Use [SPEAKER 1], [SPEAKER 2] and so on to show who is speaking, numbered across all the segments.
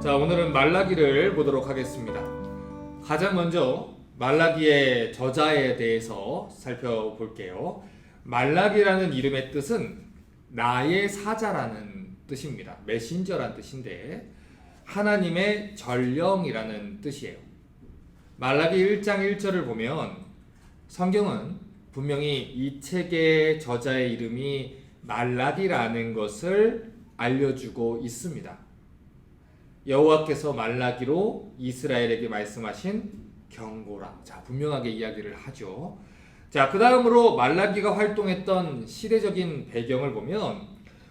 [SPEAKER 1] 자, 오늘은 말라기를 보도록 하겠습니다. 가장 먼저 말라기의 저자에 대해서 살펴볼게요. 말라기라는 이름의 뜻은 나의 사자라는 뜻입니다. 메신저란 뜻인데 하나님의 전령이라는 뜻이에요. 말라기 1장 1절을 보면 성경은 분명히 이 책의 저자의 이름이 말라기라는 것을 알려주고 있습니다. 여호와께서 말라기로 이스라엘에게 말씀하신 경고라. 자, 분명하게 이야기를 하죠. 자, 그 다음으로 말라기가 활동했던 시대적인 배경을 보면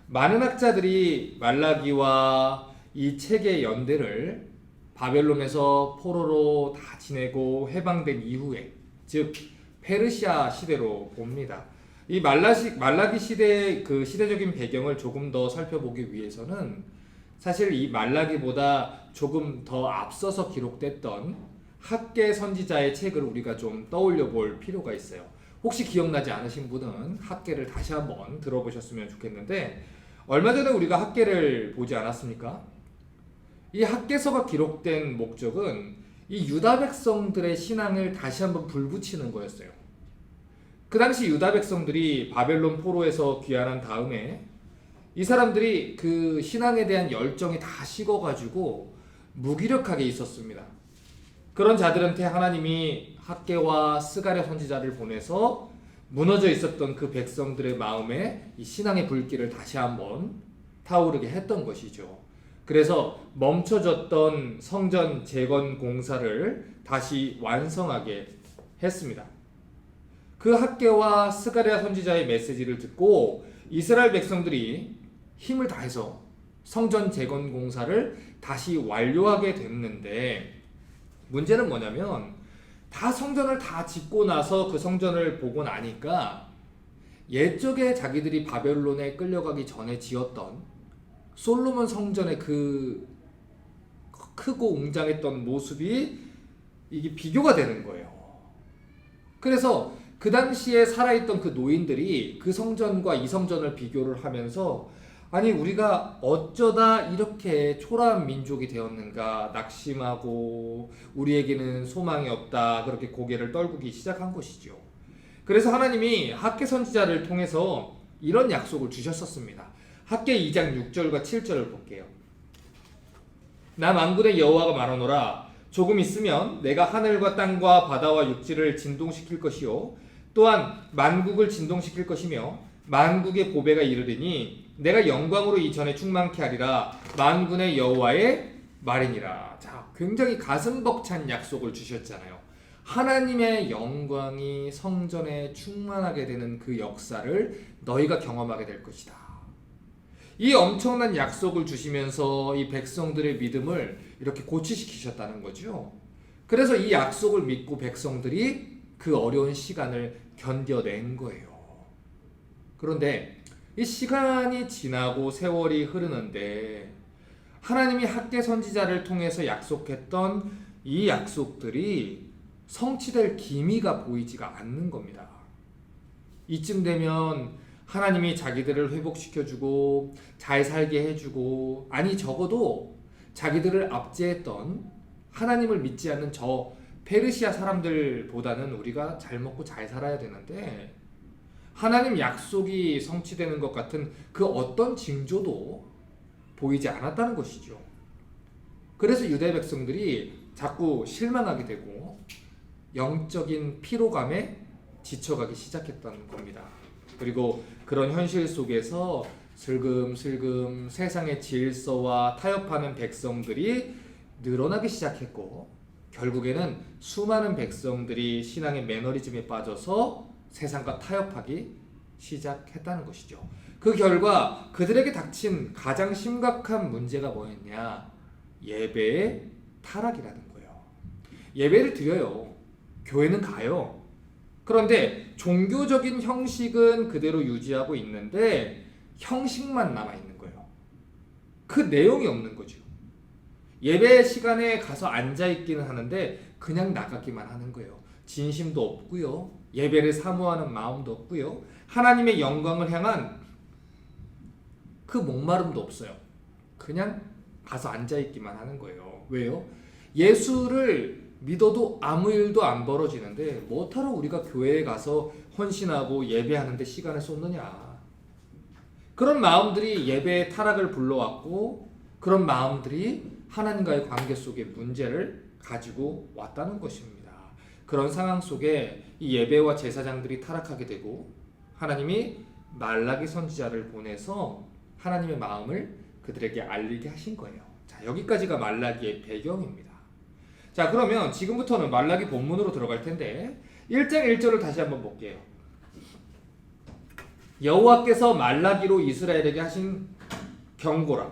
[SPEAKER 1] 많은 학자들이 말라기와 이 책의 연대를 바벨론에서 포로로 다 지내고 해방된 이후에, 즉 페르시아 시대로 봅니다. 이 말라기 시대의 그 시대적인 배경을 조금 더 살펴보기 위해서는 사실 이 말라기보다 조금 더 앞서서 기록됐던 학개 선지자의 책을 우리가 좀 떠올려 볼 필요가 있어요. 혹시 기억나지 않으신 분은 학개를 다시 한번 들어보셨으면 좋겠는데, 얼마 전에 우리가 학개를 보지 않았습니까? 이 학개서가 기록된 목적은 이 유다 백성들의 신앙을 다시 한번 불붙이는 거였어요. 그 당시 유다 백성들이 바벨론 포로에서 귀환한 다음에 이 사람들이 그 신앙에 대한 열정이 다 식어가지고 무기력하게 있었습니다. 그런 자들한테 하나님이 학개와 스가랴 선지자를 보내서 무너져 있었던 그 백성들의 마음에 이 신앙의 불길을 다시 한번 타오르게 했던 것이죠. 그래서 멈춰졌던 성전 재건 공사를 다시 완성하게 했습니다. 그 학개와 스가랴 선지자의 메시지를 듣고 이스라엘 백성들이 힘을 다해서 성전 재건 공사를 다시 완료하게 됐는데, 문제는 뭐냐면 다 성전을 다 짓고 나서 그 성전을 보고 나니까 옛적에 자기들이 바벨론에 끌려가기 전에 지었던 솔로몬 성전의 그 크고 웅장했던 모습이 이게 비교가 되는 거예요. 그래서 그 당시에 살아있던 그 노인들이 그 성전과 이 성전을 비교를 하면서, 아니 우리가 어쩌다 이렇게 초라한 민족이 되었는가, 낙심하고 우리에게는 소망이 없다, 그렇게 고개를 떨구기 시작한 것이죠. 그래서 하나님이 학개 선지자를 통해서 이런 약속을 주셨었습니다. 학개 2장 6절과 7절을 볼게요. 나 만군의 여호와가 말하노라. 조금 있으면 내가 하늘과 땅과 바다와 육지를 진동시킬 것이요 또한 만국을 진동시킬 것이며 만국의 보배가 이르리니 내가 영광으로 이전에 충만케 하리라. 만군의 여호와의 말이니라. 자, 굉장히 가슴 벅찬 약속을 주셨잖아요. 하나님의 영광이 성전에 충만하게 되는 그 역사를 너희가 경험하게 될 것이다. 이 엄청난 약속을 주시면서 이 백성들의 믿음을 이렇게 고취시키셨다는 거죠. 그래서 이 약속을 믿고 백성들이 그 어려운 시간을 견뎌낸 거예요. 그런데 이 시간이 지나고 세월이 흐르는데 하나님이 학개 선지자를 통해서 약속했던 이 약속들이 성취될 기미가 보이지가 않는 겁니다. 이쯤 되면 하나님이 자기들을 회복시켜주고 잘 살게 해주고, 아니 적어도 자기들을 압제했던 하나님을 믿지 않는 저 페르시아 사람들보다는 우리가 잘 먹고 잘 살아야 되는데, 하나님 약속이 성취되는 것 같은 그 어떤 징조도 보이지 않았다는 것이죠. 그래서 유대 백성들이 자꾸 실망하게 되고 영적인 피로감에 지쳐가기 시작했던 겁니다. 그리고 그런 현실 속에서 슬금슬금 세상의 질서와 타협하는 백성들이 늘어나기 시작했고, 결국에는 수많은 백성들이 신앙의 매너리즘에 빠져서 세상과 타협하기 시작했다는 것이죠. 그 결과 그들에게 닥친 가장 심각한 문제가 뭐였냐? 예배의 타락이라는 거예요. 예배를 드려요. 교회는 가요. 그런데 종교적인 형식은 그대로 유지하고 있는데 형식만 남아있는 거예요. 그 내용이 없는 거죠. 예배 시간에 가서 앉아있기는 하는데 그냥 나가기만 하는 거예요. 진심도 없고요. 예배를 사모하는 마음도 없고요. 하나님의 영광을 향한 그 목마름도 없어요. 그냥 가서 앉아있기만 하는 거예요. 왜요? 예수를 믿어도 아무 일도 안 벌어지는데 뭐하러 우리가 교회에 가서 헌신하고 예배하는데 시간을 쏟느냐. 그런 마음들이 예배의 타락을 불러왔고 그런 마음들이 하나님과의 관계 속에 문제를 가지고 왔다는 것입니다. 그런 상황 속에 이 예배와 제사장들이 타락하게 되고 하나님이 말라기 선지자를 보내서 하나님의 마음을 그들에게 알리게 하신 거예요. 자, 여기까지가 말라기의 배경입니다. 자, 그러면 지금부터는 말라기 본문으로 들어갈 텐데 1장 1절을 다시 한번 볼게요. 여호와께서 말라기로 이스라엘에게 하신 경고라.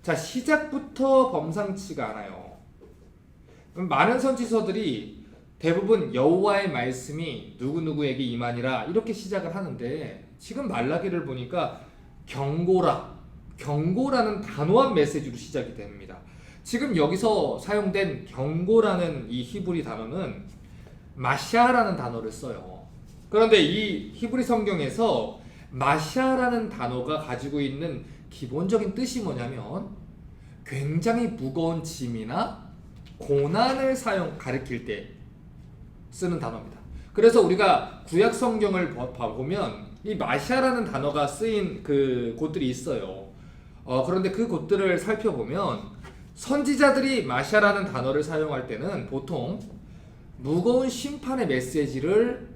[SPEAKER 1] 자, 시작부터 범상치가 않아요. 많은 선지서들이 대부분 여호와의 말씀이 누구누구에게 임하니라 이렇게 시작을 하는데 지금 말라기를 보니까 경고라는 단호한 메시지로 시작이 됩니다. 지금 여기서 사용된 경고라는 이 히브리 단어는 마샤라는 단어를 써요. 그런데 이 히브리 성경에서 마샤라는 단어가 가지고 있는 기본적인 뜻이 뭐냐면 굉장히 무거운 짐이나 고난을 가리킬 때 쓰는 단어입니다. 그래서 우리가 구약 성경을 보면 이 마샤라는 단어가 쓰인 그 곳들이 있어요. 그런데 그 곳들을 살펴보면 선지자들이 마샤라는 단어를 사용할 때는 보통 무거운 심판의 메시지를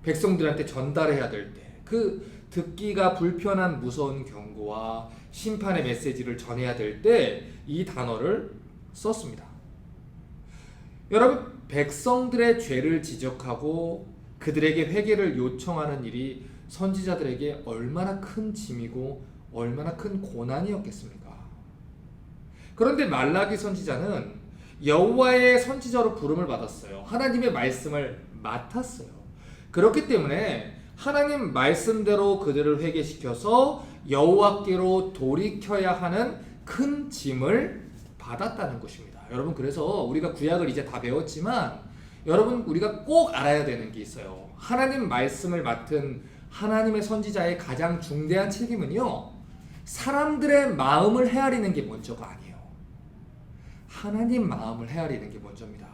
[SPEAKER 1] 백성들한테 전달해야 될 때, 그 듣기가 불편한 무서운 경고와 심판의 메시지를 전해야 될 때 이 단어를 썼습니다. 여러분, 백성들의 죄를 지적하고 그들에게 회개를 요청하는 일이 선지자들에게 얼마나 큰 짐이고 얼마나 큰 고난이었겠습니까? 그런데 말라기 선지자는 여호와의 선지자로 부름을 받았어요. 하나님의 말씀을 맡았어요. 그렇기 때문에 하나님 말씀대로 그들을 회개시켜서 여호와께로 돌이켜야 하는 큰 짐을 받았다는 것입니다. 여러분, 그래서 우리가 구약을 이제 다 배웠지만 여러분, 우리가 꼭 알아야 되는 게 있어요. 하나님 말씀을 맡은 하나님의 선지자의 가장 중대한 책임은요, 사람들의 마음을 헤아리는 게 먼저가 아니에요. 하나님 마음을 헤아리는 게 먼저입니다.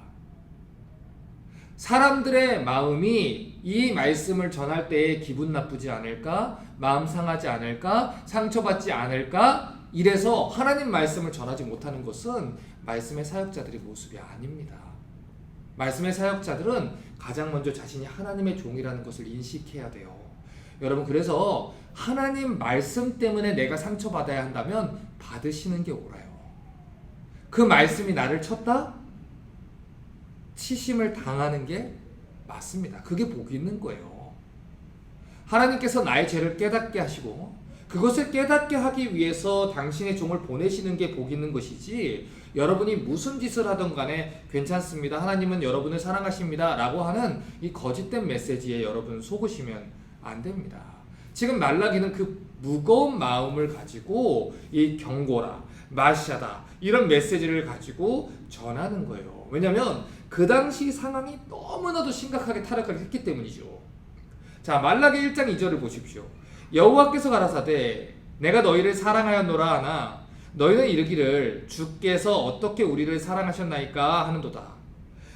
[SPEAKER 1] 사람들의 마음이 이 말씀을 전할 때에 기분 나쁘지 않을까? 마음 상하지 않을까? 상처받지 않을까? 이래서 하나님 말씀을 전하지 못하는 것은 말씀의 사역자들의 모습이 아닙니다. 말씀의 사역자들은 가장 먼저 자신이 하나님의 종이라는 것을 인식해야 돼요. 여러분, 그래서 하나님 말씀 때문에 내가 상처받아야 한다면 받으시는 게 옳아요. 그 말씀이 나를 쳤다? 치심을 당하는 게 맞습니다. 그게 복이 있는 거예요. 하나님께서 나의 죄를 깨닫게 하시고 그것을 깨닫게 하기 위해서 당신의 종을 보내시는 게 복이 있는 것이지, 여러분이 무슨 짓을 하든 간에 괜찮습니다, 하나님은 여러분을 사랑하십니다 라고 하는 이 거짓된 메시지에 여러분 속으시면 안 됩니다. 지금 말라기는 그 무거운 마음을 가지고 이 경고라, 마샤다 이런 메시지를 가지고 전하는 거예요. 왜냐하면 그 당시 상황이 너무나도 심각하게 타락을 했기 때문이죠. 자, 말라기 1장 2절을 보십시오. 여호와께서 가라사대 내가 너희를 사랑하였노라 하나 너희는 이르기를 주께서 어떻게 우리를 사랑하셨나이까 하는도다.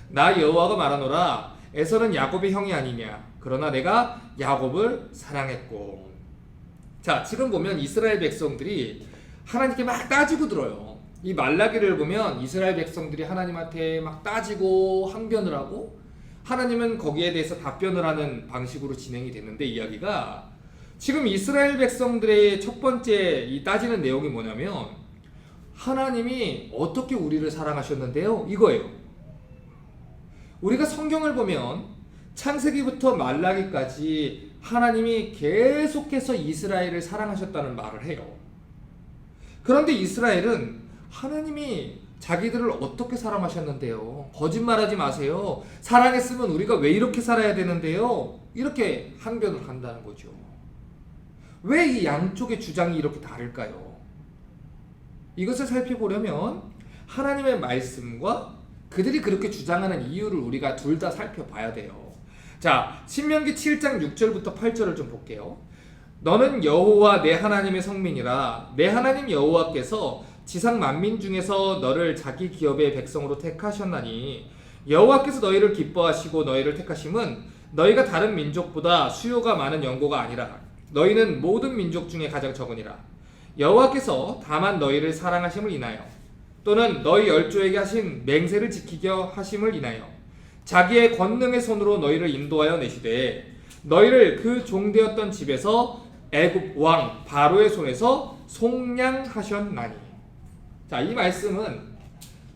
[SPEAKER 1] 나 여호와가 말하노라 에서는 야곱의 형이 아니냐 그러나 내가 야곱을 사랑했고. 자, 지금 보면 이스라엘 백성들이 하나님께 막 따지고 들어요. 이 말라기를 보면 이스라엘 백성들이 하나님한테 막 따지고 항변을 하고 하나님은 거기에 대해서 답변을 하는 방식으로 진행이 됐는데, 이야기가 지금 이스라엘 백성들의 첫 번째 이 따지는 내용이 뭐냐면 하나님이 어떻게 우리를 사랑하셨는데요? 이거예요. 우리가 성경을 보면 창세기부터 말라기까지 하나님이 계속해서 이스라엘을 사랑하셨다는 말을 해요. 그런데 이스라엘은 하나님이 자기들을 어떻게 사랑하셨는데요? 거짓말하지 마세요. 사랑했으면 우리가 왜 이렇게 살아야 되는데요? 이렇게 항변을 한다는 거죠. 왜 이 양쪽의 주장이 이렇게 다를까요? 이것을 살펴보려면 하나님의 말씀과 그들이 그렇게 주장하는 이유를 우리가 둘 다 살펴봐야 돼요. 자, 신명기 7장 6절부터 8절을 좀 볼게요. 너는 여호와 내 하나님의 성민이라 내 하나님 여호와께서 지상 만민 중에서 너를 자기 기업의 백성으로 택하셨나니 여호와께서 너희를 기뻐하시고 너희를 택하심은 너희가 다른 민족보다 수요가 많은 연고가 아니라 너희는 모든 민족 중에 가장 적으니라. 여호와께서 다만 너희를 사랑하심을 인하여 또는 너희 열조에게 하신 맹세를 지키려 하심을 인하여 자기의 권능의 손으로 너희를 인도하여 내시되 너희를 그 종되었던 집에서 애굽 왕 바로의 손에서 속량하셨나니. 자, 이 말씀은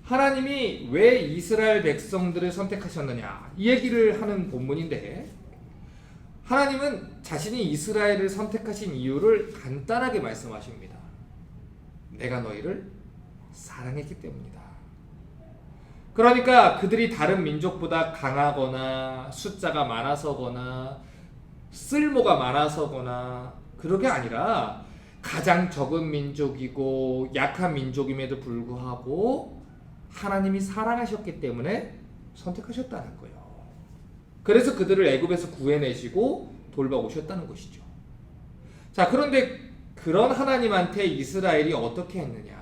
[SPEAKER 1] 하나님이 왜 이스라엘 백성들을 선택하셨느냐 이 얘기를 하는 본문인데, 하나님은 자신이 이스라엘을 선택하신 이유를 간단하게 말씀하십니다. 내가 너희를 사랑했기 때문이다. 그러니까 그들이 다른 민족보다 강하거나 숫자가 많아서거나 쓸모가 많아서거나 그런 게 아니라 가장 적은 민족이고 약한 민족임에도 불구하고 하나님이 사랑하셨기 때문에 선택하셨다는 거예요. 그래서 그들을 애굽에서 구해내시고 돌봐오셨다는 것이죠. 자, 그런데 그런 하나님한테 이스라엘이 어떻게 했느냐?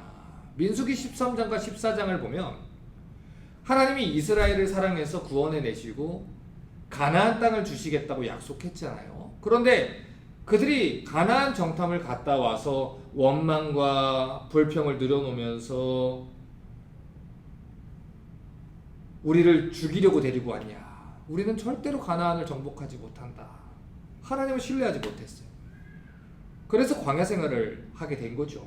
[SPEAKER 1] 민수기 13장과 14장을 보면 하나님이 이스라엘을 사랑해서 구원해내시고 가나안 땅을 주시겠다고 약속했잖아요. 그런데 그들이 가나안 정탐을 갔다 와서 원망과 불평을 늘어놓으면서 우리를 죽이려고 데리고 왔냐? 우리는 절대로 가나안을 정복하지 못한다. 하나님을 신뢰하지 못했어요. 그래서 광야 생활을 하게 된 거죠.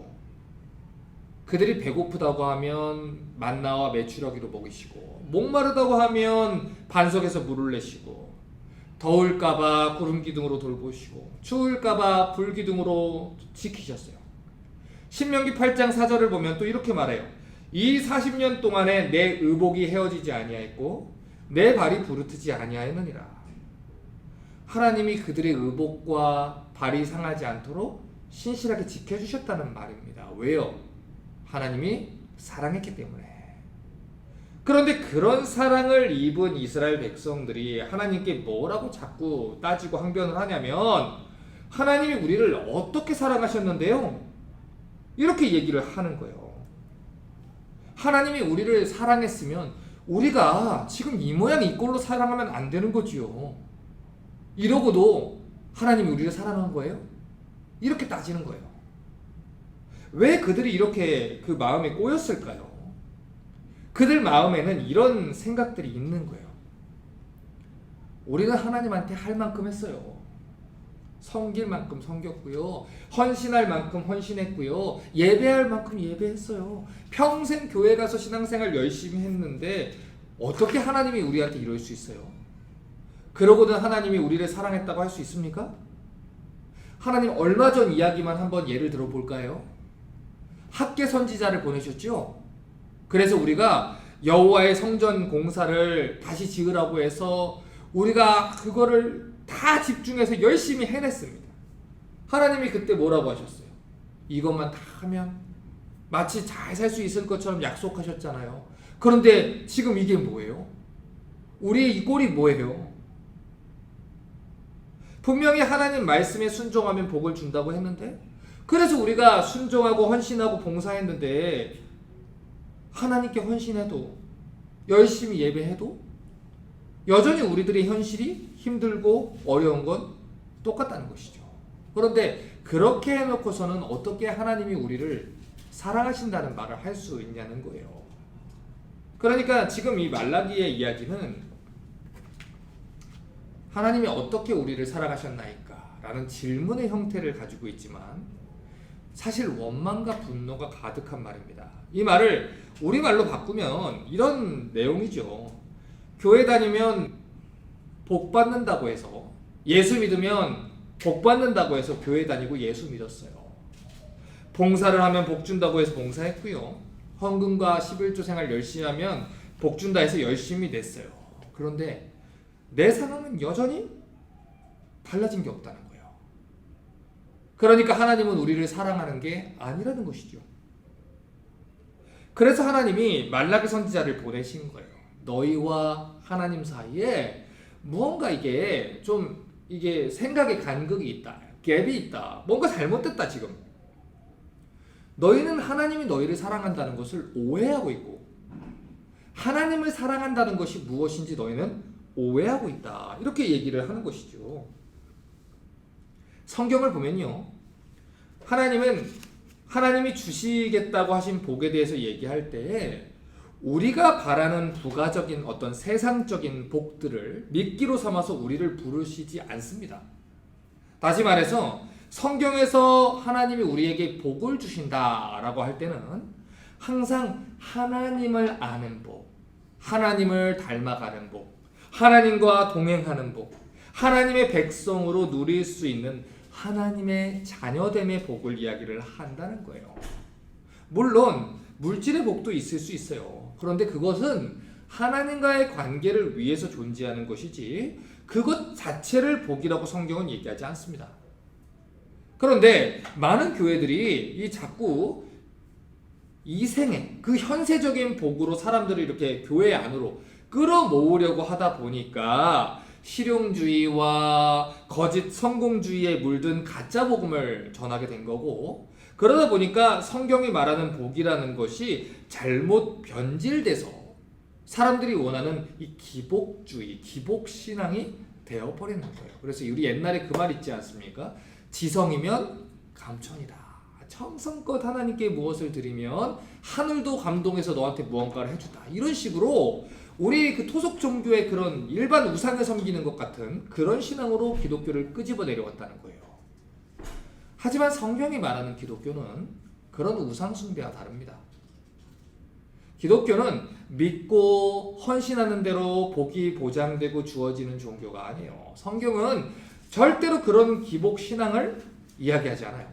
[SPEAKER 1] 그들이 배고프다고 하면 만나와 메추라기로 먹이시고, 목마르다고 하면 반석에서 물을 내시고, 더울까봐 구름 기둥으로 돌보시고, 추울까봐 불 기둥으로 지키셨어요. 신명기 8장 4절을 보면 또 이렇게 말해요. 이 40년 동안에 내 의복이 헤어지지 아니하였고 내 발이 부르트지 아니하였느니라. 하나님이 그들의 의복과 발이 상하지 않도록 신실하게 지켜주셨다는 말입니다. 왜요? 하나님이 사랑했기 때문에. 그런데 그런 사랑을 입은 이스라엘 백성들이 하나님께 뭐라고 자꾸 따지고 항변을 하냐면, 하나님이 우리를 어떻게 사랑하셨는데요? 이렇게 얘기를 하는 거예요. 하나님이 우리를 사랑했으면 우리가 지금 이 모양 이 꼴로 사랑하면 안 되는 거지요. 이러고도 하나님이 우리를 사랑한 거예요? 이렇게 따지는 거예요. 왜 그들이 이렇게 그 마음에 꼬였을까요? 그들 마음에는 이런 생각들이 있는 거예요. 우리는 하나님한테 할 만큼 했어요. 섬길 만큼 섬겼고요. 헌신할 만큼 헌신했고요. 예배할 만큼 예배했어요. 평생 교회 가서 신앙생활 열심히 했는데 어떻게 하나님이 우리한테 이럴 수 있어요? 그러고는 하나님이 우리를 사랑했다고 할 수 있습니까? 하나님 얼마 전 이야기만 한번 예를 들어볼까요? 학계 선지자를 보내셨죠? 그래서 우리가 여호와의 성전 공사를 다시 지으라고 해서 우리가 그거를 다 집중해서 열심히 해냈습니다. 하나님이 그때 뭐라고 하셨어요? 이것만 다 하면 마치 잘 살 수 있을 것처럼 약속하셨잖아요. 그런데 지금 이게 뭐예요? 우리의 이 꼴이 뭐예요? 분명히 하나님 말씀에 순종하면 복을 준다고 했는데, 그래서 우리가 순종하고 헌신하고 봉사했는데, 하나님께 헌신해도 열심히 예배해도 여전히 우리들의 현실이 힘들고 어려운 건 똑같다는 것이죠. 그런데 그렇게 해놓고서는 어떻게 하나님이 우리를 사랑하신다는 말을 할 수 있냐는 거예요. 그러니까 지금 이 말라기의 이야기는 하나님이 어떻게 우리를 사랑하셨나이까? 라는 질문의 형태를 가지고 있지만 사실 원망과 분노가 가득한 말입니다. 이 말을 우리말로 바꾸면 이런 내용이죠. 교회 다니면 복 받는다고 해서, 예수 믿으면 복 받는다고 해서 교회 다니고 예수 믿었어요. 봉사를 하면 복 준다고 해서 봉사했고요. 헌금과 11조 생활 열심히 하면 복 준다 해서 열심히 냈어요. 그런데 내 상황은 여전히 달라진 게 없다는 거예요. 그러니까 하나님은 우리를 사랑하는 게 아니라는 것이죠. 그래서 하나님이 말라기 선지자를 보내신 거예요. 너희와 하나님 사이에 무언가 이게 생각의 간극이 있다. 갭이 있다. 뭔가 잘못됐다 지금. 너희는 하나님이 너희를 사랑한다는 것을 오해하고 있고 하나님을 사랑한다는 것이 무엇인지 너희는 오해하고 있다. 이렇게 얘기를 하는 것이죠. 성경을 보면요. 하나님이 주시겠다고 하신 복에 대해서 얘기할 때에 우리가 바라는 부가적인 어떤 세상적인 복들을 미끼로 삼아서 우리를 부르시지 않습니다. 다시 말해서 성경에서 하나님이 우리에게 복을 주신다라고 할 때는 항상 하나님을 아는 복, 하나님을 닮아가는 복, 하나님과 동행하는 복, 하나님의 백성으로 누릴 수 있는 하나님의 자녀됨의 복을 이야기를 한다는 거예요. 물론 물질의 복도 있을 수 있어요. 그런데 그것은 하나님과의 관계를 위해서 존재하는 것이지 그것 자체를 복이라고 성경은 얘기하지 않습니다. 그런데 많은 교회들이 자꾸 이생의 그 현세적인 복으로 사람들을 이렇게 교회 안으로 끌어모으려고 하다 보니까 실용주의와 거짓 성공주의에 물든 가짜 복음을 전하게 된 거고, 그러다 보니까 성경이 말하는 복이라는 것이 잘못 변질돼서 사람들이 원하는 이 기복주의, 기복신앙이 되어버리는 거예요. 그래서 우리 옛날에 그 말 있지 않습니까? 지성이면 감천이다. 정성껏 하나님께 무엇을 드리면 하늘도 감동해서 너한테 무언가를 해주다. 이런 식으로 우리 그 토속 종교의 그런 일반 우상을 섬기는 것 같은 그런 신앙으로 기독교를 끄집어 내려왔다는 거예요. 하지만 성경이 말하는 기독교는 그런 우상 숭배와 다릅니다. 기독교는 믿고 헌신하는 대로 복이 보장되고 주어지는 종교가 아니에요. 성경은 절대로 그런 기복 신앙을 이야기하지 않아요.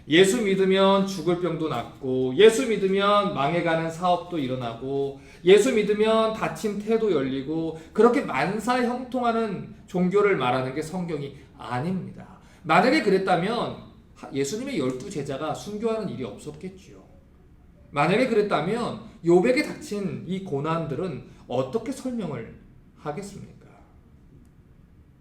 [SPEAKER 1] 예수 믿으면 죽을 병도 낫고, 예수 믿으면 망해가는 사업도 일어나고, 예수 믿으면 다친 태도 열리고, 그렇게 만사형통하는 종교를 말하는 게 성경이 아닙니다. 만약에 그랬다면 예수님의 12제자가 순교하는 일이 없었겠지요. 만약에 그랬다면 요백에 닥친 이 고난들은 어떻게 설명을 하겠습니까?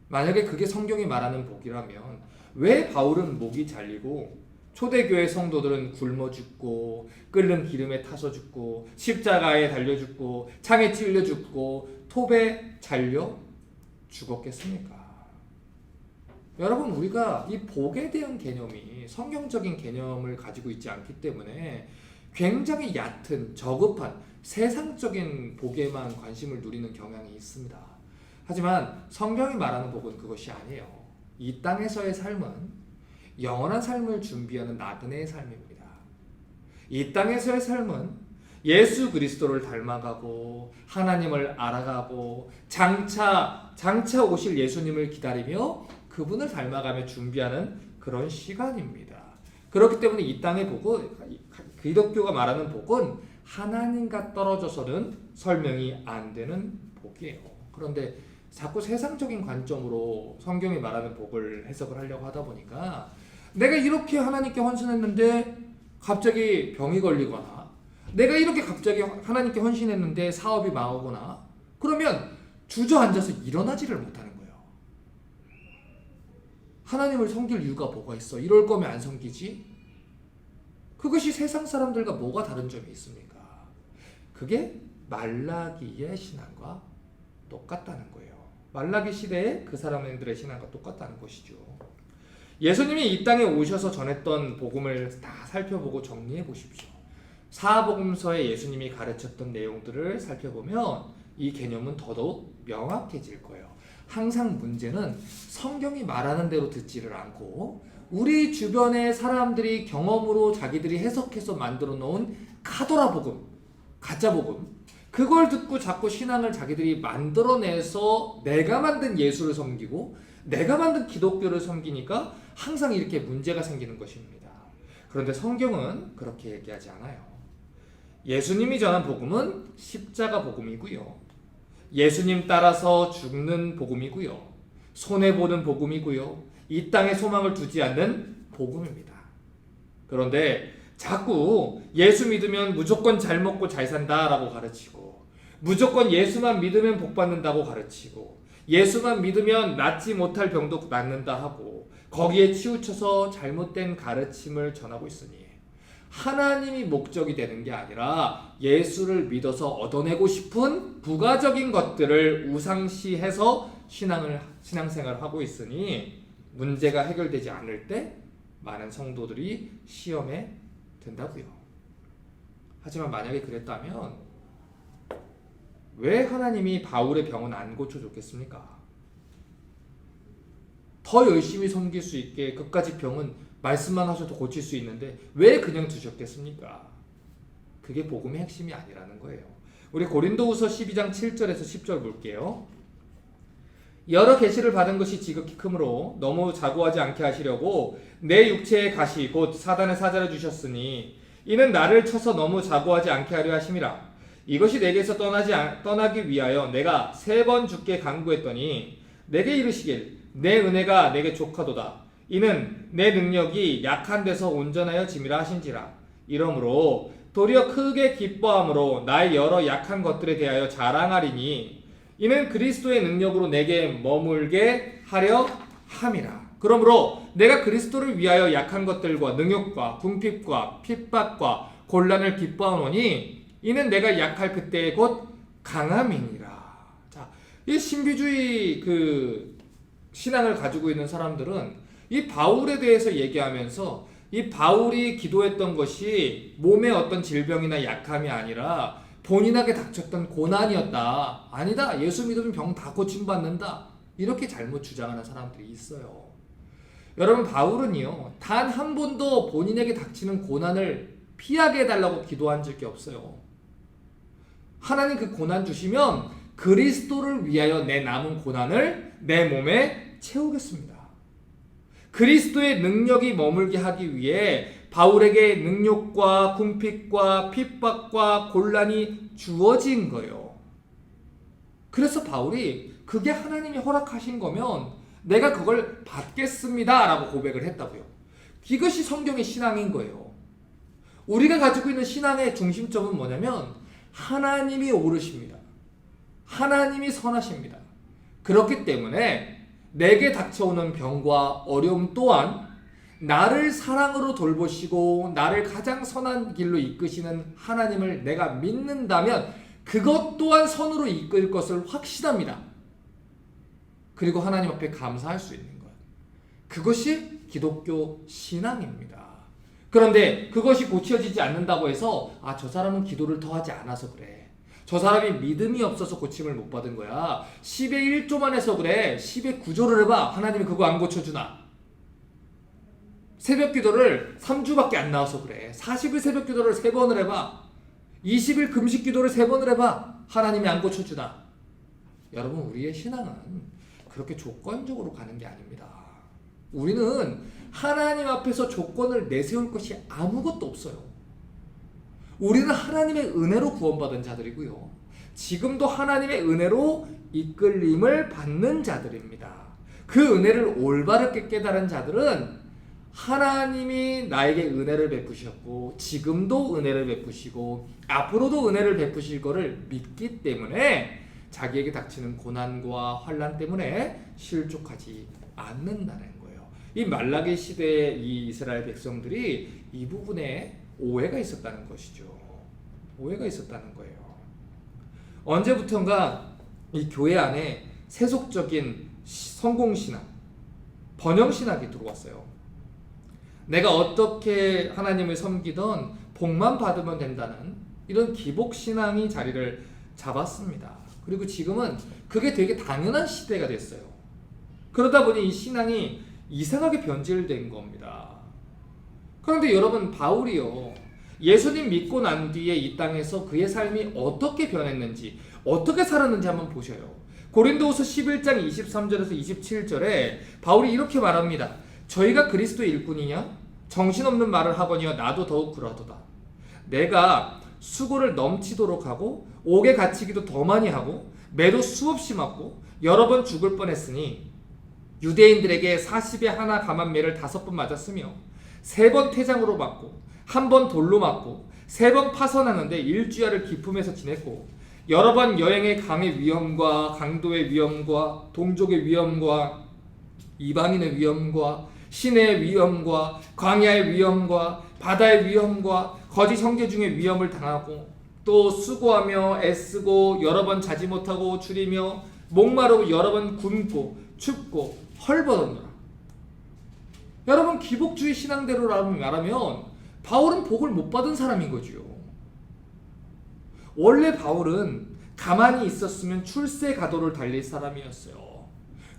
[SPEAKER 1] 만약에 그게 성경이 말하는 복이라면 왜 바울은 목이 잘리고 초대교회 성도들은 굶어 죽고 끓는 기름에 타서 죽고 십자가에 달려 죽고 창에 찔려 죽고 톱에 잘려 죽었겠습니까? 여러분, 우리가 이 복에 대한 개념이 성경적인 개념을 가지고 있지 않기 때문에 굉장히 얕은 저급한 세상적인 복에만 관심을 누리는 경향이 있습니다. 하지만 성경이 말하는 복은 그것이 아니에요. 이 땅에서의 삶은 영원한 삶을 준비하는 나그네의 삶입니다. 이 땅에서의 삶은 예수 그리스도를 닮아가고 하나님을 알아가고 장차 오실 예수님을 기다리며 그분을 닮아가며 준비하는 그런 시간입니다. 그렇기 때문에 이 땅의 복은, 기독교가 말하는 복은 하나님과 떨어져서는 설명이 안 되는 복이에요. 그런데 자꾸 세상적인 관점으로 성경이 말하는 복을 해석을 하려고 하다 보니까 내가 이렇게 하나님께 헌신했는데 갑자기 병이 걸리거나, 내가 이렇게 갑자기 하나님께 헌신했는데 사업이 망하거나, 그러면 주저앉아서 일어나지를 못하는 거예요. 하나님을 섬길 이유가 뭐가 있어? 이럴 거면 안 섬기지? 그것이 세상 사람들과 뭐가 다른 점이 있습니까? 그게 말라기의 신앙과 똑같다는 거예요. 말라기 시대의 그 사람들의 신앙과 똑같다는 것이죠. 예수님이 이 땅에 오셔서 전했던 복음을 다 살펴보고 정리해 보십시오. 사복음서에 예수님이 가르쳤던 내용들을 살펴보면 이 개념은 더더욱 명확해질 거예요. 항상 문제는 성경이 말하는 대로 듣지를 않고 우리 주변의 사람들이 경험으로 자기들이 해석해서 만들어 놓은 카더라 복음, 가짜 복음, 그걸 듣고 자꾸 신앙을 자기들이 만들어내서 내가 만든 예수를 섬기고 내가 만든 기독교를 섬기니까 항상 이렇게 문제가 생기는 것입니다. 그런데 성경은 그렇게 얘기하지 않아요. 예수님이 전한 복음은 십자가 복음이고요. 예수님 따라서 죽는 복음이고요. 손해보는 복음이고요. 이 땅에 소망을 두지 않는 복음입니다. 그런데 자꾸 예수 믿으면 무조건 잘 먹고 잘 산다라고 가르치고, 무조건 예수만 믿으면 복 받는다고 가르치고, 예수만 믿으면 낫지 못할 병도 낫는다 하고 거기에 치우쳐서 잘못된 가르침을 전하고 있으니 하나님이 목적이 되는 게 아니라 예수를 믿어서 얻어내고 싶은 부가적인 것들을 우상시해서 신앙생활을 하고 있으니 문제가 해결되지 않을 때 많은 성도들이 시험에 든다고요. 하지만 만약에 그랬다면 왜 하나님이 바울의 병은 안 고쳐줬겠습니까? 더 열심히 섬길 수 있게 그까지 병은 말씀만 하셔도 고칠 수 있는데 왜 그냥 두셨겠습니까? 그게 복음의 핵심이 아니라는 거예요. 우리 고린도후서 12장 7절에서 10절 볼게요. 여러 계시를 받은 것이 지극히 크므로 너무 자고하지 않게 하시려고 내 육체의 가시 곧 사단의 사자를 주셨으니 이는 나를 쳐서 너무 자고하지 않게 하려 하심이라. 이것이 내게서 떠나기 위하여 내가 3번 주께 간구했더니 내게 이르시길 내 은혜가 내게 족하도다. 이는 내 능력이 약한 데서 온전하여 짐이라 하신지라. 이러므로 도리어 크게 기뻐함으로 나의 여러 약한 것들에 대하여 자랑하리니 이는 그리스도의 능력으로 내게 머물게 하려 함이라. 그러므로 내가 그리스도를 위하여 약한 것들과 능욕과 궁핍과 핍박과 곤란을 기뻐하노니 이는 내가 약할 그때에 곧 강함이니라. 자, 이 신비주의 신앙을 가지고 있는 사람들은 이 바울에 대해서 얘기하면서 이 바울이 기도했던 것이 몸의 어떤 질병이나 약함이 아니라 본인에게 닥쳤던 고난이었다. 아니다. 예수 믿으면 병 다 고침받는다. 이렇게 잘못 주장하는 사람들이 있어요. 여러분, 바울은요, 단 한 번도 본인에게 닥치는 고난을 피하게 해달라고 기도한 적이 없어요. 하나님 그 고난 주시면 그리스도를 위하여 내 남은 고난을 내 몸에 채우겠습니다. 그리스도의 능력이 머물게 하기 위해 바울에게 능욕과 궁핍과 핍박과 곤란이 주어진 거예요. 그래서 바울이 그게 하나님이 허락하신 거면 내가 그걸 받겠습니다 라고 고백을 했다고요. 이것이 성경의 신앙인 거예요. 우리가 가지고 있는 신앙의 중심점은 뭐냐면 하나님이 옳으십니다. 하나님이 선하십니다. 그렇기 때문에 내게 닥쳐오는 병과 어려움 또한 나를 사랑으로 돌보시고 나를 가장 선한 길로 이끄시는 하나님을 내가 믿는다면 그것 또한 선으로 이끌 것을 확신합니다. 그리고 하나님 앞에 감사할 수 있는 것. 그것이 기독교 신앙입니다. 그런데 그것이 고쳐지지 않는다고 해서 저 사람은 기도를 더 하지 않아서 그래. 저 사람이 믿음이 없어서 고침을 못 받은 거야. 10의 1조만 해서 그래. 10의 9조를 해봐. 하나님이 그거 안 고쳐주나. 새벽 기도를 3주밖에 안 나와서 그래. 40일 새벽 기도를 3번을 해봐. 20일 금식 기도를 3번을 해봐. 하나님이 안 고쳐주나. 여러분, 우리의 신앙은 그렇게 조건적으로 가는 게 아닙니다. 우리는 하나님 앞에서 조건을 내세울 것이 아무것도 없어요. 우리는 하나님의 은혜로 구원받은 자들이고요. 지금도 하나님의 은혜로 이끌림을 받는 자들입니다. 그 은혜를 올바르게 깨달은 자들은 하나님이 나에게 은혜를 베푸셨고 지금도 은혜를 베푸시고 앞으로도 은혜를 베푸실 것을 믿기 때문에 자기에게 닥치는 고난과 환난 때문에 실족하지 않는다는 거예요. 이 말라기 시대의 이 이스라엘 백성들이 이 부분에 오해가 있었다는 것이죠. 오해가 있었다는 거예요. 언제부턴가 이 교회 안에 세속적인 성공신앙, 번영신학이 들어왔어요. 내가 어떻게 하나님을 섬기던 복만 받으면 된다는 이런 기복신앙이 자리를 잡았습니다. 그리고 지금은 그게 되게 당연한 시대가 됐어요. 그러다 보니 이 신앙이 이상하게 변질된 겁니다. 그런데 여러분, 바울이요, 예수님 믿고 난 뒤에 이 땅에서 그의 삶이 어떻게 변했는지, 어떻게 살았는지 한번 보셔요. 고린도후서 11장 23절에서 27절에 바울이 이렇게 말합니다. 저희가 그리스도의 일꾼이냐? 정신없는 말을 하거니와 나도 더욱 그러하도다. 내가 수고를 넘치도록 하고 옥에 갇히기도 더 많이 하고 매도 수없이 맞고 여러 번 죽을 뻔했으니 유대인들에게 40에 하나 감한매를 5번 맞았으며 3번 태장으로 맞고 1번 돌로 맞고 3번 파선하는데 일주야를 기품에서 지냈고 여러 번 여행의 강의 위험과 강도의 위험과 동족의 위험과 이방인의 위험과 시내의 위험과 광야의 위험과 바다의 위험과 거짓 형제 중에 위험을 당하고 또 수고하며 애쓰고 여러 번 자지 못하고 줄이며 목마르고 여러 번 굶고 춥고 헐벗었노라. 여러분, 기복주의 신앙대로 말하면 바울은 복을 못 받은 사람인 거지요. 원래 바울은 가만히 있었으면 출세 가도를 달릴 사람이었어요.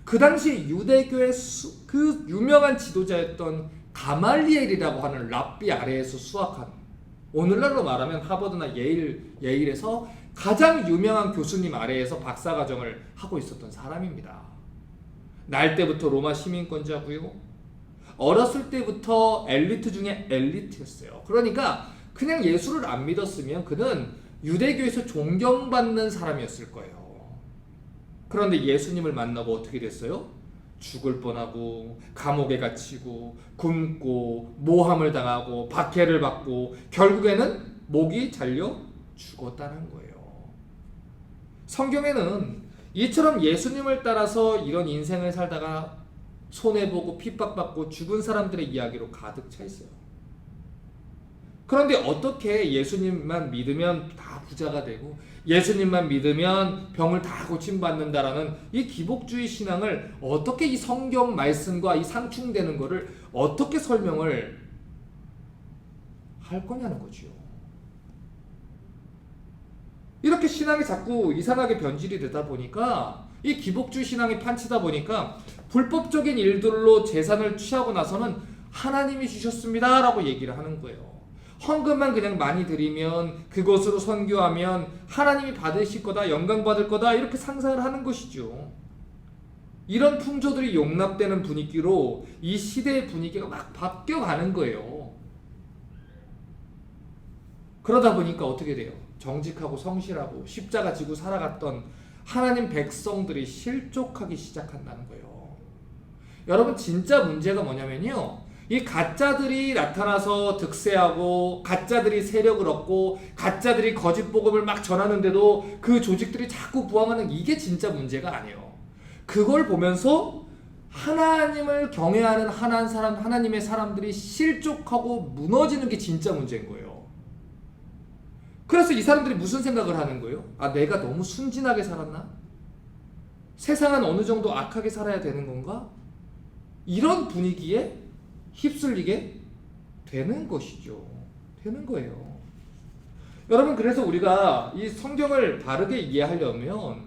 [SPEAKER 1] 그 당시 유대교의 그 유명한 지도자였던 가말리엘이라고 하는 랍비 아래에서 수학한, 오늘날로 말하면 하버드나 예일에서 가장 유명한 교수님 아래에서 박사과정을 하고 있었던 사람입니다. 날 때부터 로마 시민권자고요. 어렸을 때부터 엘리트 중에 엘리트였어요. 그러니까 그냥 예수를 안 믿었으면 그는 유대교에서 존경받는 사람이었을 거예요. 그런데 예수님을 만나고 어떻게 됐어요? 죽을 뻔하고 감옥에 갇히고 굶고 모함을 당하고 박해를 받고 결국에는 목이 잘려 죽었다는 거예요. 성경에는 이처럼 예수님을 따라서 이런 인생을 살다가 손해보고 핍박받고 죽은 사람들의 이야기로 가득 차 있어요. 그런데 어떻게 예수님만 믿으면 다 부자가 되고 예수님만 믿으면 병을 다 고침받는다라는 이 기복주의 신앙을 어떻게 이 성경 말씀과 이 상충되는 것을 어떻게 설명을 할 거냐는 거지요. 이렇게 신앙이 자꾸 이상하게 변질이 되다 보니까 이 기복주의 신앙이 판치다 보니까 불법적인 일들로 재산을 취하고 나서는 하나님이 주셨습니다 라고 얘기를 하는 거예요. 헌금만 그냥 많이 드리면 그것으로 선교하면 하나님이 받으실 거다, 영광 받을 거다, 이렇게 상상을 하는 것이죠. 이런 풍조들이 용납되는 분위기로 이 시대의 분위기가 막 바뀌어가는 거예요. 그러다 보니까 어떻게 돼요? 정직하고 성실하고 십자가 지고 살아갔던 하나님 백성들이 실족하기 시작한다는 거예요. 여러분, 진짜 문제가 뭐냐면요, 이 가짜들이 나타나서 득세하고 가짜들이 세력을 얻고 가짜들이 거짓 복음을 막 전하는데도 그 조직들이 자꾸 부흥하는, 이게 진짜 문제가 아니에요. 그걸 보면서 하나님을 경외하는 하나님의 사람들이 실족하고 무너지는 게 진짜 문제인 거예요. 그래서 이 사람들이 무슨 생각을 하는 거예요? 아, 내가 너무 순진하게 살았나? 세상은 어느 정도 악하게 살아야 되는 건가? 이런 분위기에 휩쓸리게 되는 것이죠. 되는 거예요. 여러분, 그래서 우리가 이 성경을 바르게 이해하려면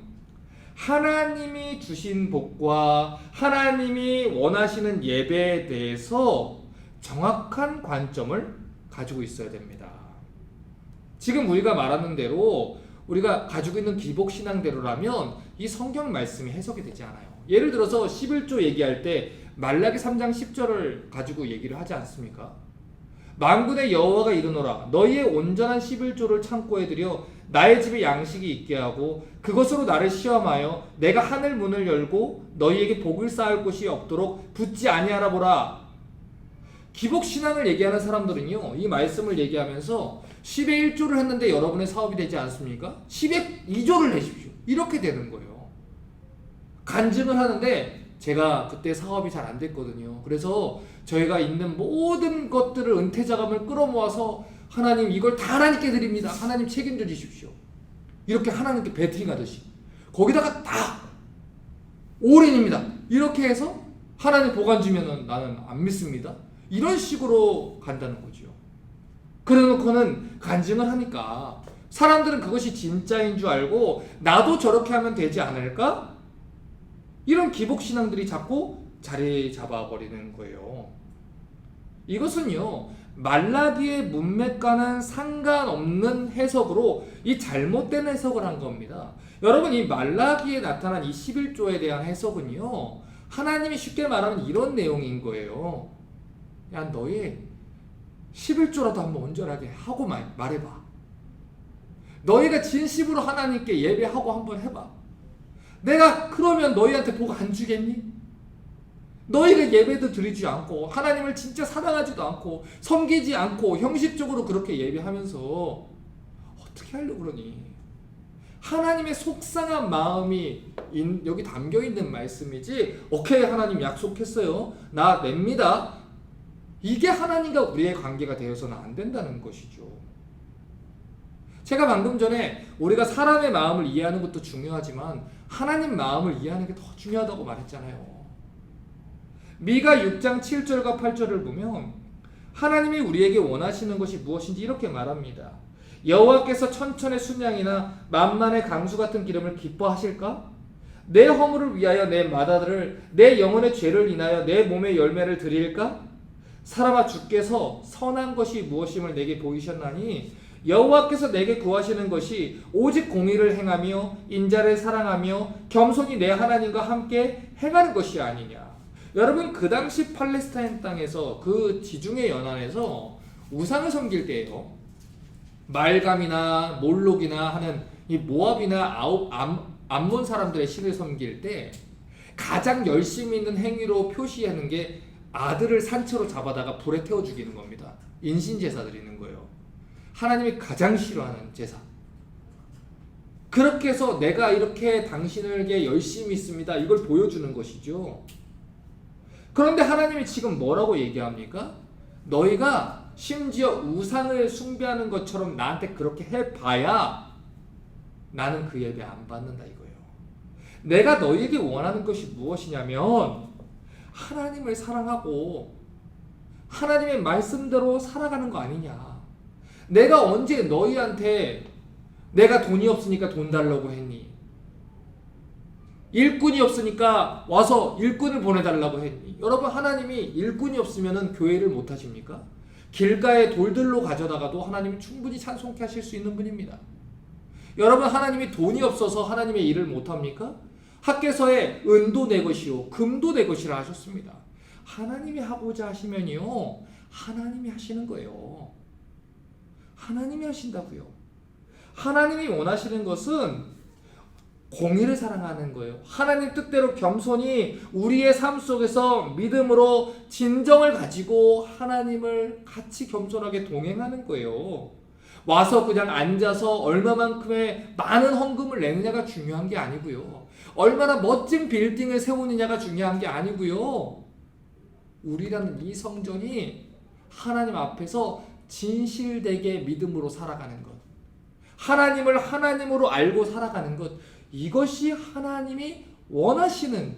[SPEAKER 1] 하나님이 주신 복과 하나님이 원하시는 예배에 대해서 정확한 관점을 가지고 있어야 됩니다. 지금 우리가 말하는 대로 우리가 가지고 있는 기복신앙대로라면 이 성경 말씀이 해석이 되지 않아요. 예를 들어서 11조 얘기할 때 말라기 3장 10절을 가지고 얘기를 하지 않습니까? 만군의 여호와가 이르노라, 너희의 온전한 11조를 창고에 들여 나의 집에 양식이 있게 하고 그것으로 나를 시험하여 내가 하늘 문을 열고 너희에게 복을 쌓을 곳이 없도록 붙지 아니하라 보라. 기복신앙을 얘기하는 사람들은요, 이 말씀을 얘기하면서 10의 1조를 했는데 여러분의 사업이 되지 않습니까? 10의 2조를 내십시오. 이렇게 되는 거예요. 간증을 하는데 제가 그때 사업이 잘 안 됐거든요. 그래서 저희가 있는 모든 것들을 은퇴자금을 끌어모아서 하나님 이걸 다 하나님께 드립니다. 하나님 책임져 주십시오. 이렇게 하나님께 배팅하듯이 거기다가 다 올인입니다. 이렇게 해서 하나님 보관 주면은 나는 안 믿습니다. 이런 식으로 간다는 거죠. 그래놓고는 간증을 하니까 사람들은 그것이 진짜인 줄 알고 나도 저렇게 하면 되지 않을까? 이런 기복신앙들이 자꾸 자리 잡아버리는 거예요. 이것은요, 말라기의 문맥과는 상관없는 해석으로 이 잘못된 해석을 한 겁니다. 여러분, 이 말라기에 나타난 이 11조에 대한 해석은요, 하나님이 쉽게 말하면 이런 내용인 거예요. 야, 너희 11조라도 한번 온전하게 하고 말해봐. 너희가 진심으로 하나님께 예배하고 한번 해봐. 내가 그러면 너희한테 복 안 주겠니? 너희가 예배도 드리지 않고 하나님을 진짜 사랑하지도 않고 섬기지 않고 형식적으로 그렇게 예배하면서 어떻게 하려고 그러니? 하나님의 속상한 마음이 여기 담겨있는 말씀이지, 오케이 하나님 약속했어요, 나 냅니다, 이게 하나님과 우리의 관계가 되어서는 안 된다는 것이죠. 제가 방금 전에 우리가 사람의 마음을 이해하는 것도 중요하지만 하나님 마음을 이해하는 게 더 중요하다고 말했잖아요. 미가 6장 7절과 8절을 보면 하나님이 우리에게 원하시는 것이 무엇인지 이렇게 말합니다. 여호와께서 천천의 순양이나 만만의 강수 같은 기름을 기뻐하실까? 내 허물을 위하여 내 마다들을, 내 영혼의 죄를 인하여 내 몸의 열매를 드릴까? 사람아, 주께서 선한 것이 무엇임을 내게 보이셨나니 여호와께서 내게 구하시는 것이 오직 공의를 행하며 인자를 사랑하며 겸손히 내 하나님과 함께 행하는 것이 아니냐. 여러분, 그 당시 팔레스타인 땅에서 그 지중해 연안에서 우상을 섬길 때예요. 말감이나 몰록이나 하는 이 모압이나 암몬 사람들의 신을 섬길 때 가장 열심히 있는 행위로 표시하는 게 아들을 산채로 잡아다가 불에 태워 죽이는 겁니다. 인신제사 드리는 거예요. 하나님이 가장 싫어하는 제사. 그렇게 해서 내가 이렇게 당신에게 열심히 있습니다, 이걸 보여주는 것이죠. 그런데 하나님이 지금 뭐라고 얘기합니까? 너희가 심지어 우상을 숭배하는 것처럼 나한테 그렇게 해봐야 나는 그 예배 안 받는다 이거예요. 내가 너희에게 원하는 것이 무엇이냐면 하나님을 사랑하고 하나님의 말씀대로 살아가는 거 아니냐. 내가 언제 너희한테 내가 돈이 없으니까 돈 달라고 했니? 일꾼이 없으니까 와서 일꾼을 보내달라고 했니? 여러분, 하나님이 일꾼이 없으면 교회를 못 하십니까? 길가에 돌들로 가져다가도 하나님이 충분히 찬송케 하실 수 있는 분입니다. 여러분, 하나님이 돈이 없어서 하나님의 일을 못 합니까? 학개서에 은도 내 것이요 금도 내 것이라 하셨습니다. 하나님이 하고자 하시면요 하나님이 하시는 거예요. 하나님이 하신다고요. 하나님이 원하시는 것은 공의를 사랑하는 거예요. 하나님 뜻대로 겸손히 우리의 삶 속에서 믿음으로 진정을 가지고 하나님을 같이 겸손하게 동행하는 거예요. 와서 그냥 앉아서 얼마만큼의 많은 헌금을 내느냐가 중요한 게 아니고요. 얼마나 멋진 빌딩을 세우느냐가 중요한 게 아니고요. 우리라는 이 성전이 하나님 앞에서 진실되게 믿음으로 살아가는 것, 하나님을 하나님으로 알고 살아가는 것, 이것이 하나님이 원하시는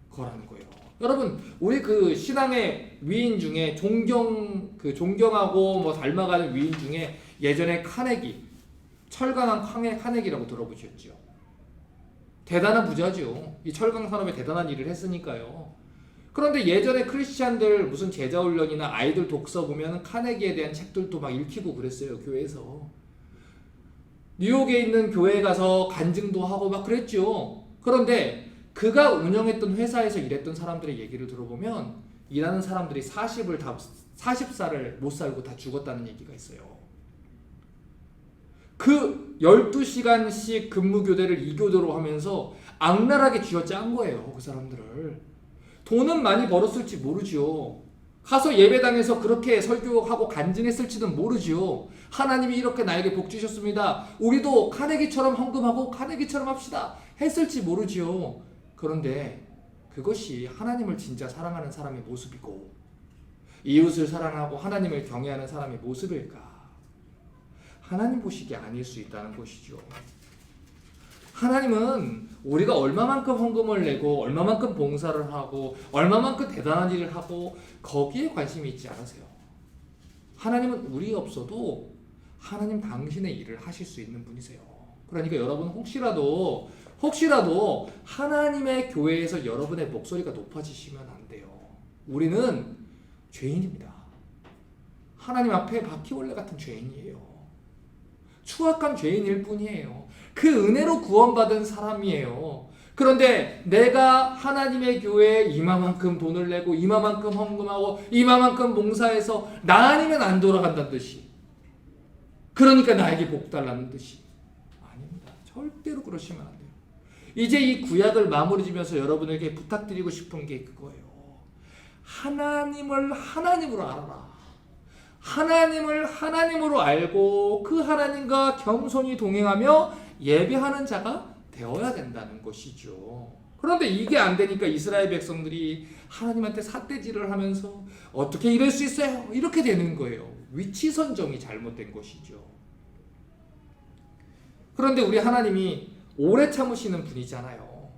[SPEAKER 1] 거라는 거예요. 여러분, 우리 그 신앙의 위인 중에 존경하고 뭐 닮아가는 위인 중에 예전에 카네기, 철강한 카네기라고 들어보셨죠? 대단한 부자죠. 이 철강 산업에 대단한 일을 했으니까요. 그런데 예전에 크리스찬들 무슨 제자 훈련이나 아이들 독서 보면 카네기에 대한 책들도 막 읽히고 그랬어요, 교회에서. 뉴욕에 있는 교회에 가서 간증도 하고 막 그랬죠. 그런데 그가 운영했던 회사에서 일했던 사람들의 얘기를 들어보면 일하는 사람들이 40살을 못 살고 다 죽었다는 얘기가 있어요. 그 12시간씩 근무교대를 2교대로 하면서 악랄하게 쥐어짠 거예요, 그 사람들을. 돈은 많이 벌었을지 모르죠. 가서 예배당에서 그렇게 설교하고 간증했을지는 모르죠. 하나님이 이렇게 나에게 복 주셨습니다, 우리도 카네기처럼 헌금하고 카네기처럼 합시다 했을지 모르죠. 그런데 그것이 하나님을 진짜 사랑하는 사람의 모습이고 이웃을 사랑하고 하나님을 경외하는 사람의 모습일까? 하나님 보시기에 아닐 수 있다는 것이죠. 하나님은 우리가 얼마만큼 헌금을 내고 얼마만큼 봉사를 하고 얼마만큼 대단한 일을 하고 거기에 관심이 있지 않으세요. 하나님은 우리 없어도 하나님 당신의 일을 하실 수 있는 분이세요. 그러니까 여러분 혹시라도 하나님의 교회에서 여러분의 목소리가 높아지시면 안 돼요. 우리는 죄인입니다. 하나님 앞에 바퀴벌레 같은 죄인이에요. 추악한 죄인일 뿐이에요. 그 은혜로 구원받은 사람이에요. 그런데 내가 하나님의 교회에 이마만큼 돈을 내고 이마만큼 헌금하고 이마만큼 봉사해서 나 아니면 안 돌아간다는 듯이, 그러니까 나에게 복 달라는 듯이, 아닙니다. 절대로 그러시면 안 돼요. 이제 이 구약을 마무리 지면서 여러분에게 부탁드리고 싶은 게 그거예요. 하나님을 하나님으로 알아라. 하나님을 하나님으로 알고 그 하나님과 겸손히 동행하며 예배하는 자가 되어야 된다는 것이죠. 그런데 이게 안 되니까 이스라엘 백성들이 하나님한테 삿대질을 하면서 어떻게 이럴 수 있어요? 이렇게 되는 거예요. 위치 선정이 잘못된 것이죠. 그런데 우리 하나님이 오래 참으시는 분이잖아요.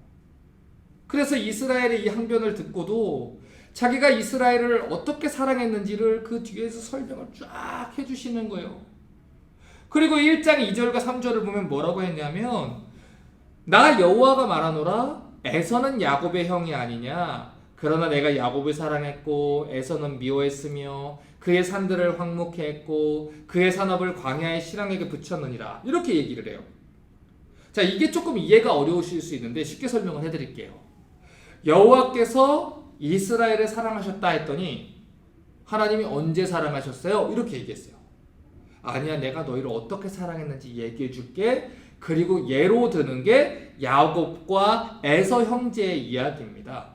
[SPEAKER 1] 그래서 이스라엘의 이 항변을 듣고도 자기가 이스라엘을 어떻게 사랑했는지를 그 뒤에서 설명을 쫙 해주시는 거예요. 그리고 1장 2절과 3절을 보면 뭐라고 했냐면 나 여호와가 말하노라 에서는 야곱의 형이 아니냐 그러나 내가 야곱을 사랑했고 에서는 미워했으며 그의 산들을 황무케 했고 그의 산업을 광야의 신랑에게 붙였느니라 이렇게 얘기를 해요. 자, 이게 조금 이해가 어려우실 수 있는데 쉽게 설명을 해드릴게요. 여호와께서 이스라엘을 사랑하셨다 했더니 하나님이 언제 사랑하셨어요? 이렇게 얘기했어요. 아니야, 내가 너희를 어떻게 사랑했는지 얘기해 줄게. 그리고 예로 드는 게 야곱과 에서 형제의 이야기입니다.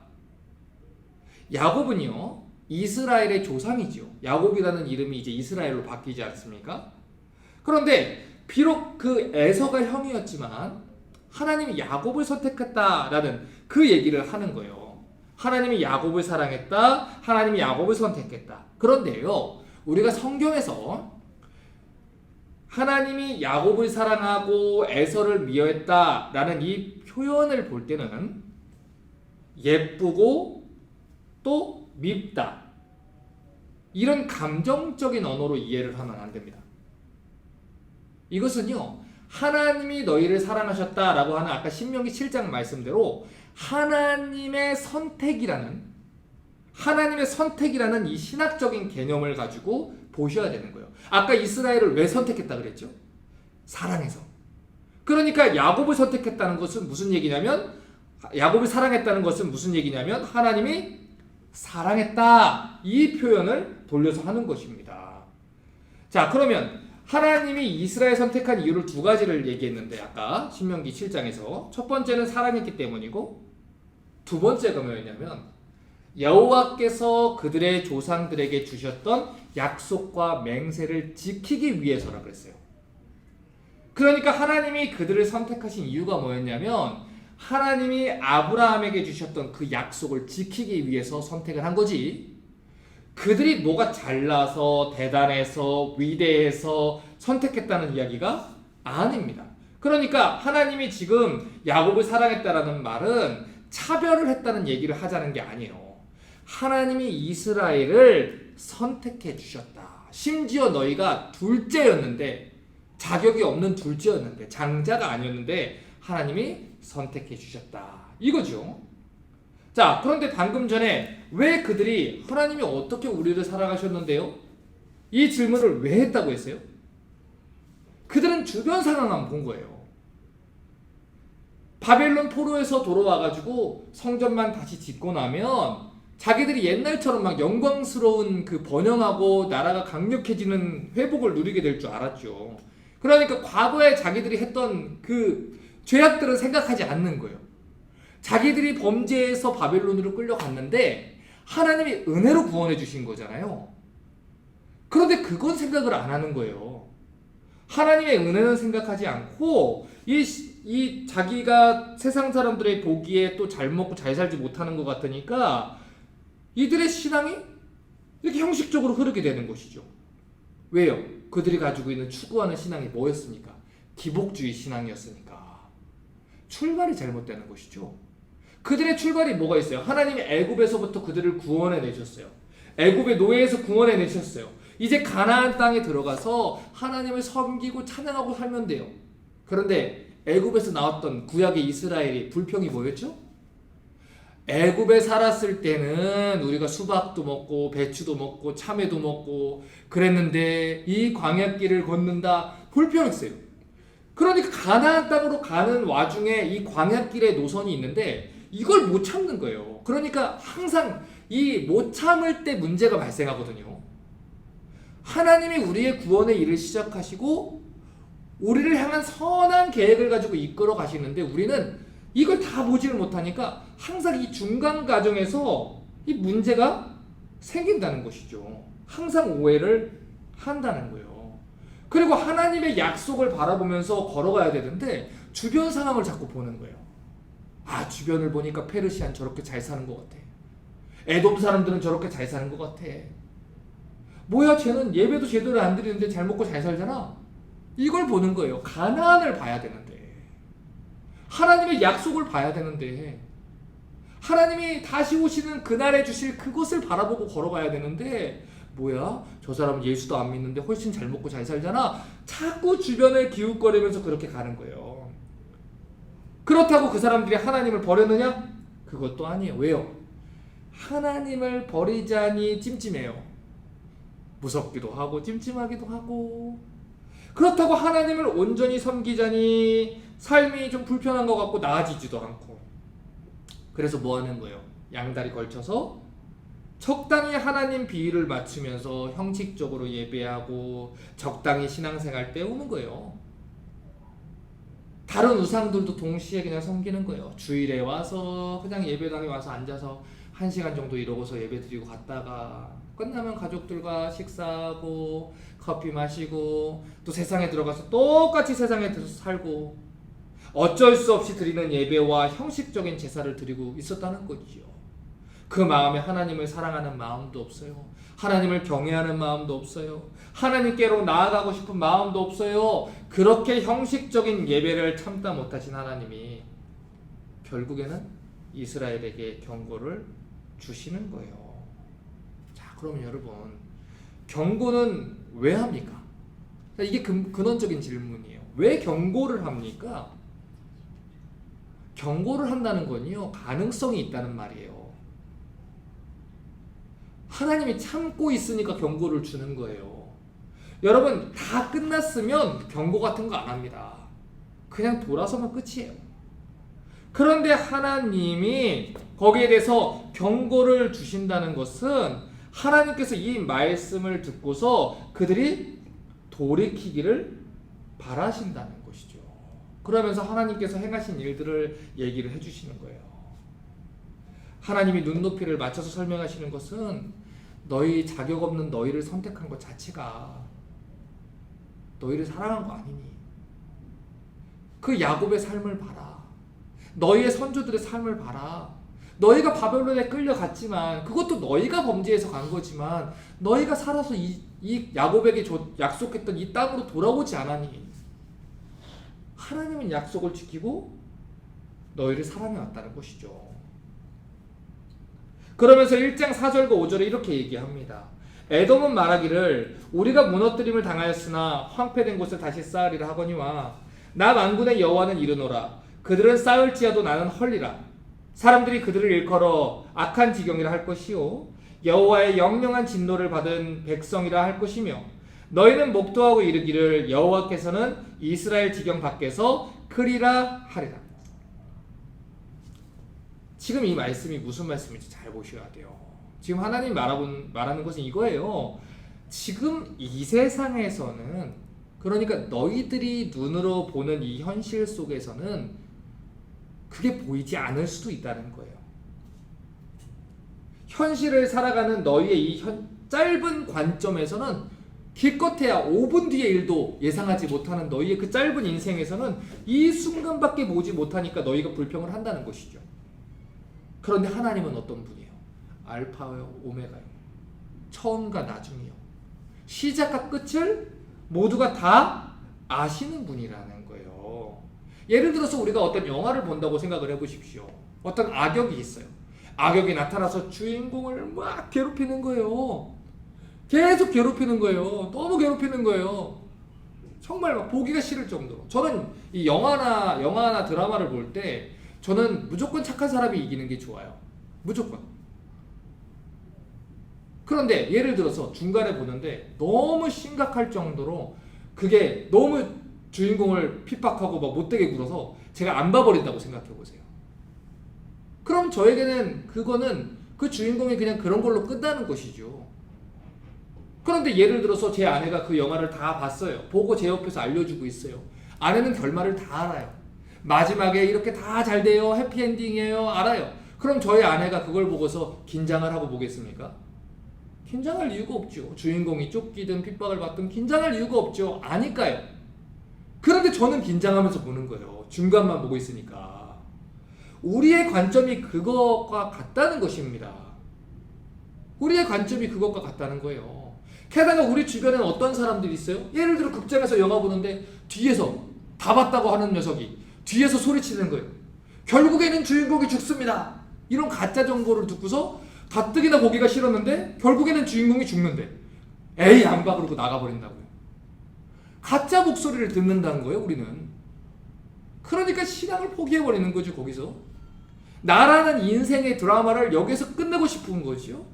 [SPEAKER 1] 야곱은요 이스라엘의 조상이죠. 야곱이라는 이름이 이제 이스라엘로 바뀌지 않습니까? 그런데 비록 그 에서가 형이었지만 하나님이 야곱을 선택했다라는 그 얘기를 하는 거예요. 하나님이 야곱을 사랑했다. 하나님이 야곱을 선택했다. 그런데요 우리가 성경에서 하나님이 야곱을 사랑하고 에서를 미워했다라는 이 표현을 볼 때는 예쁘고 또 밉다 이런 감정적인 언어로 이해를 하면 안 됩니다. 이것은요 하나님이 너희를 사랑하셨다라고 하는 아까 신명기 7장 말씀대로 하나님의 선택이라는 이 신학적인 개념을 가지고 보셔야 되는 거예요. 아까 이스라엘을 왜 선택했다 그랬죠? 사랑해서. 그러니까 야곱을 선택했다는 것은 무슨 얘기냐면 야곱을 사랑했다는 것은 무슨 얘기냐면 하나님이 사랑했다 이 표현을 돌려서 하는 것입니다. 자, 그러면 하나님이 이스라엘 선택한 이유를 두 가지를 얘기했는데 아까 신명기 7장에서 첫 번째는 사랑했기 때문이고 두 번째가 뭐였냐면 여호와께서 그들의 조상들에게 주셨던 약속과 맹세를 지키기 위해서라 그랬어요. 그러니까 하나님이 그들을 선택하신 이유가 뭐였냐면 하나님이 아브라함에게 주셨던 그 약속을 지키기 위해서 선택을 한 거지 그들이 뭐가 잘나서 대단해서 위대해서 선택했다는 이야기가 아닙니다. 그러니까 하나님이 지금 야곱을 사랑했다라는 말은 차별을 했다는 얘기를 하자는 게 아니에요. 하나님이 이스라엘을 선택해 주셨다. 심지어 너희가 둘째였는데 자격이 없는 둘째였는데 장자가 아니었는데 하나님이 선택해 주셨다. 이거죠. 자, 그런데 방금 전에 왜 그들이 하나님이 어떻게 우리를 사랑하셨는데요? 이 질문을 왜 했다고 했어요? 그들은 주변 상황만 본 거예요. 바벨론 포로에서 돌아와가지고 성전만 다시 짓고 나면 자기들이 옛날처럼 막 영광스러운 그 번영하고 나라가 강력해지는 회복을 누리게 될 줄 알았죠. 그러니까 과거에 자기들이 했던 그 죄악들은 생각하지 않는 거예요. 자기들이 범죄해서 바벨론으로 끌려갔는데 하나님이 은혜로 구원해 주신 거잖아요. 그런데 그건 생각을 안 하는 거예요. 하나님의 은혜는 생각하지 않고 이 자기가 세상 사람들의 보기에 또 잘 먹고 잘 살지 못하는 것 같으니까 이들의 신앙이 이렇게 형식적으로 흐르게 되는 것이죠. 왜요? 그들이 가지고 있는 추구하는 신앙이 뭐였습니까? 기복주의 신앙이었으니까. 출발이 잘못되는 것이죠. 그들의 출발이 뭐가 있어요? 하나님이 애굽에서부터 그들을 구원해 내셨어요. 애굽의 노예에서 구원해 내셨어요. 이제 가나안 땅에 들어가서 하나님을 섬기고 찬양하고 살면 돼요. 그런데 애굽에서 나왔던 구약의 이스라엘이 불평이 뭐였죠? 애굽에 살았을 때는 우리가 수박도 먹고 배추도 먹고 참외도 먹고 그랬는데 이 광야길을 걷는다 불평했어요. 그러니까 가나안 땅으로 가는 와중에 이 광야길의 노선이 있는데 이걸 못 참는 거예요. 그러니까 항상 이 못 참을 때 문제가 발생하거든요. 하나님이 우리의 구원의 일을 시작하시고 우리를 향한 선한 계획을 가지고 이끌어 가시는데 우리는 이걸 다 보지를 못하니까 항상 이 중간 과정에서 이 문제가 생긴다는 것이죠. 항상 오해를 한다는 거예요. 그리고 하나님의 약속을 바라보면서 걸어가야 되는데 주변 상황을 자꾸 보는 거예요. 아, 주변을 보니까 페르시안 저렇게 잘 사는 것 같아. 에돔 사람들은 저렇게 잘 사는 것 같아. 뭐야, 쟤는 예배도 제대로 안 드리는데 잘 먹고 잘 살잖아. 이걸 보는 거예요. 가나안을 봐야 되는데, 하나님의 약속을 봐야 되는데, 하나님이 다시 오시는 그날에 주실 그것을 바라보고 걸어가야 되는데, 뭐야, 저 사람은 예수도 안 믿는데 훨씬 잘 먹고 잘 살잖아. 자꾸 주변을 기웃거리면서 그렇게 가는 거예요. 그렇다고 그 사람들이 하나님을 버렸느냐? 그것도 아니에요. 왜요? 하나님을 버리자니 찜찜해요. 무섭기도 하고 찜찜하기도 하고. 그렇다고 하나님을 온전히 섬기자니 삶이 좀 불편한 것 같고 나아지지도 않고. 그래서 뭐 하는 거예요? 양다리 걸쳐서 적당히 하나님 비율을 맞추면서 형식적으로 예배하고 적당히 신앙생활 때우는 거예요. 다른 우상들도 동시에 그냥 섬기는 거예요. 주일에 와서 그냥 예배당에 와서 앉아서 1시간 정도 이러고서 예배 드리고 갔다가 끝나면 가족들과 식사하고 커피 마시고 또 세상에 들어가서 똑같이 세상에 들어서 살고 어쩔 수 없이 드리는 예배와 형식적인 제사를 드리고 있었다는 거지요. 그 마음에 하나님을 사랑하는 마음도 없어요. 하나님을 경외하는 마음도 없어요. 하나님께로 나아가고 싶은 마음도 없어요. 그렇게 형식적인 예배를 참다 못하신 하나님이 결국에는 이스라엘에게 경고를 주시는 거예요. 자, 그럼 여러분, 경고는 왜 합니까? 이게 근원적인 질문이에요. 왜 경고를 합니까? 경고를 한다는 건요, 가능성이 있다는 말이에요. 하나님이 참고 있으니까 경고를 주는 거예요. 여러분, 다 끝났으면 경고 같은 거 안 합니다. 그냥 돌아서면 끝이에요. 그런데 하나님이 거기에 대해서 경고를 주신다는 것은 하나님께서 이 말씀을 듣고서 그들이 돌이키기를 바라신다는 것이죠. 그러면서 하나님께서 행하신 일들을 얘기를 해주시는 거예요. 하나님이 눈높이를 맞춰서 설명하시는 것은 너희 자격 없는 너희를 선택한 것 자체가 너희를 사랑한 거 아니니? 그 야곱의 삶을 봐라. 너희의 선조들의 삶을 봐라. 너희가 바벨론에 끌려갔지만 그것도 너희가 범죄해서 간 거지만 너희가 살아서 이 야곱에게 약속했던 이 땅으로 돌아오지 않았니? 하나님은 약속을 지키고 너희를 사랑해 왔다는 것이죠. 그러면서 1장 4절과 5절에 이렇게 얘기합니다. 에돔은 말하기를 우리가 무너뜨림을 당하였으나 황폐된 곳을 다시 쌓으리라 하거니와 나 만군의 여호와는 이르노라. 그들은 쌓을지어도 나는 헐리라. 사람들이 그들을 일컬어 악한 지경이라 할 것이요 여호와의 영영한 진노를 받은 백성이라 할 것이며 너희는 목도하고 이르기를 여호와께서는 이스라엘 지경 밖에서 크리라 하리라. 지금 이 말씀이 무슨 말씀인지 잘 보셔야 돼요. 지금 하나님 말하는 것은 이거예요. 지금 이 세상에서는, 그러니까 너희들이 눈으로 보는 이 현실 속에서는 그게 보이지 않을 수도 있다는 거예요. 현실을 살아가는 너희의 이 짧은 관점에서는 기껏해야 5분 뒤의 일도 예상하지 못하는 너희의 그 짧은 인생에서는 이 순간밖에 보지 못하니까 너희가 불평을 한다는 것이죠. 그런데 하나님은 어떤 분이에요? 알파요 오메가요. 처음과 나중이요. 시작과 끝을 모두가 다 아시는 분이라는 거예요. 예를 들어서 우리가 어떤 영화를 본다고 생각을 해보십시오. 어떤 악역이 있어요. 악역이 나타나서 주인공을 막 괴롭히는 거예요. 계속 괴롭히는 거예요. 너무 괴롭히는 거예요. 정말 막 보기가 싫을 정도로. 저는 이 영화나 드라마를 볼 때 저는 무조건 착한 사람이 이기는 게 좋아요. 무조건. 그런데 예를 들어서 중간에 보는데 너무 심각할 정도로 그게 너무 주인공을 핍박하고 막 못되게 굴어서 제가 안 봐버린다고 생각해 보세요. 그럼 저에게는 그거는 그 주인공이 그냥 그런 걸로 끝나는 것이죠. 그런데 예를 들어서 제 아내가 그 영화를 다 봤어요. 보고 제 옆에서 알려주고 있어요. 아내는 결말을 다 알아요. 마지막에 이렇게 다 잘 돼요. 해피엔딩이에요. 알아요. 그럼 저희 아내가 그걸 보고서 긴장을 하고 보겠습니까? 긴장할 이유가 없죠. 주인공이 쫓기든 핍박을 받든 긴장할 이유가 없죠. 아니까요. 그런데 저는 긴장하면서 보는 거예요. 중간만 보고 있으니까. 우리의 관점이 그것과 같다는 것입니다. 우리의 관점이 그것과 같다는 거예요. 게다가 우리 주변에는 어떤 사람들이 있어요? 예를 들어 극장에서 영화 보는데 뒤에서 다 봤다고 하는 녀석이 뒤에서 소리치는 거예요. 결국에는 주인공이 죽습니다. 이런 가짜 정보를 듣고서 가뜩이나 보기가 싫었는데 결국에는 주인공이 죽는데 에이 안 봐 그러고 나가버린다고요. 가짜 목소리를 듣는다는 거예요 우리는. 그러니까 신앙을 포기해버리는 거죠 거기서. 나라는 인생의 드라마를 여기서 끝내고 싶은 거죠.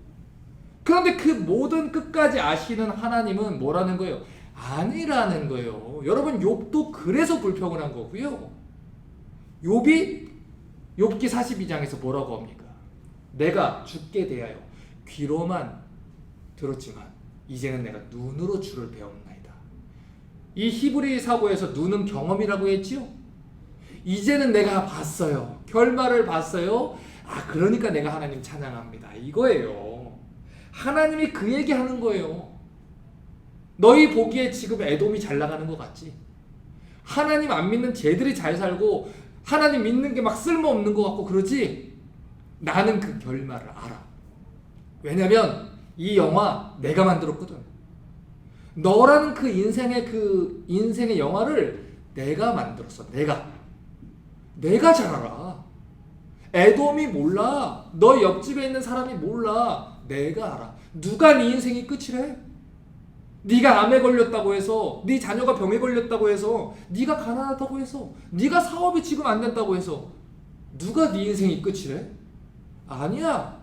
[SPEAKER 1] 그런데 그 모든 끝까지 아시는 하나님은 뭐라는 거예요? 아니라는 거예요. 여러분 욥도 그래서 불평을 한 거고요. 욥기 42장에서 뭐라고 합니까? 내가 죽게 대하여 귀로만 들었지만 이제는 내가 눈으로 주를 배웠나이다. 이 히브리 사고에서 눈은 경험이라고 했지요. 이제는 내가 봤어요. 결말을 봤어요. 아 그러니까 내가 하나님 찬양합니다. 이거예요. 하나님이 그 얘기하는 거예요. 너희 보기에 지금 에돔이 잘 나가는 것 같지? 하나님 안 믿는 쟤들이 잘 살고 하나님 믿는 게 막 쓸모없는 것 같고 그러지? 나는 그 결말을 알아. 왜냐면 이 영화 내가 만들었거든. 너라는 그 인생의 영화를 내가 만들었어. 내가 잘 알아. 에돔이 몰라. 너 옆집에 있는 사람이 몰라. 내가 알아. 누가 네 인생이 끝이래? 네가 암에 걸렸다고 해서, 네 자녀가 병에 걸렸다고 해서, 네가 가난하다고 해서, 네가 사업이 지금 안 된다고 해서 누가 네 인생이 끝이래? 아니야.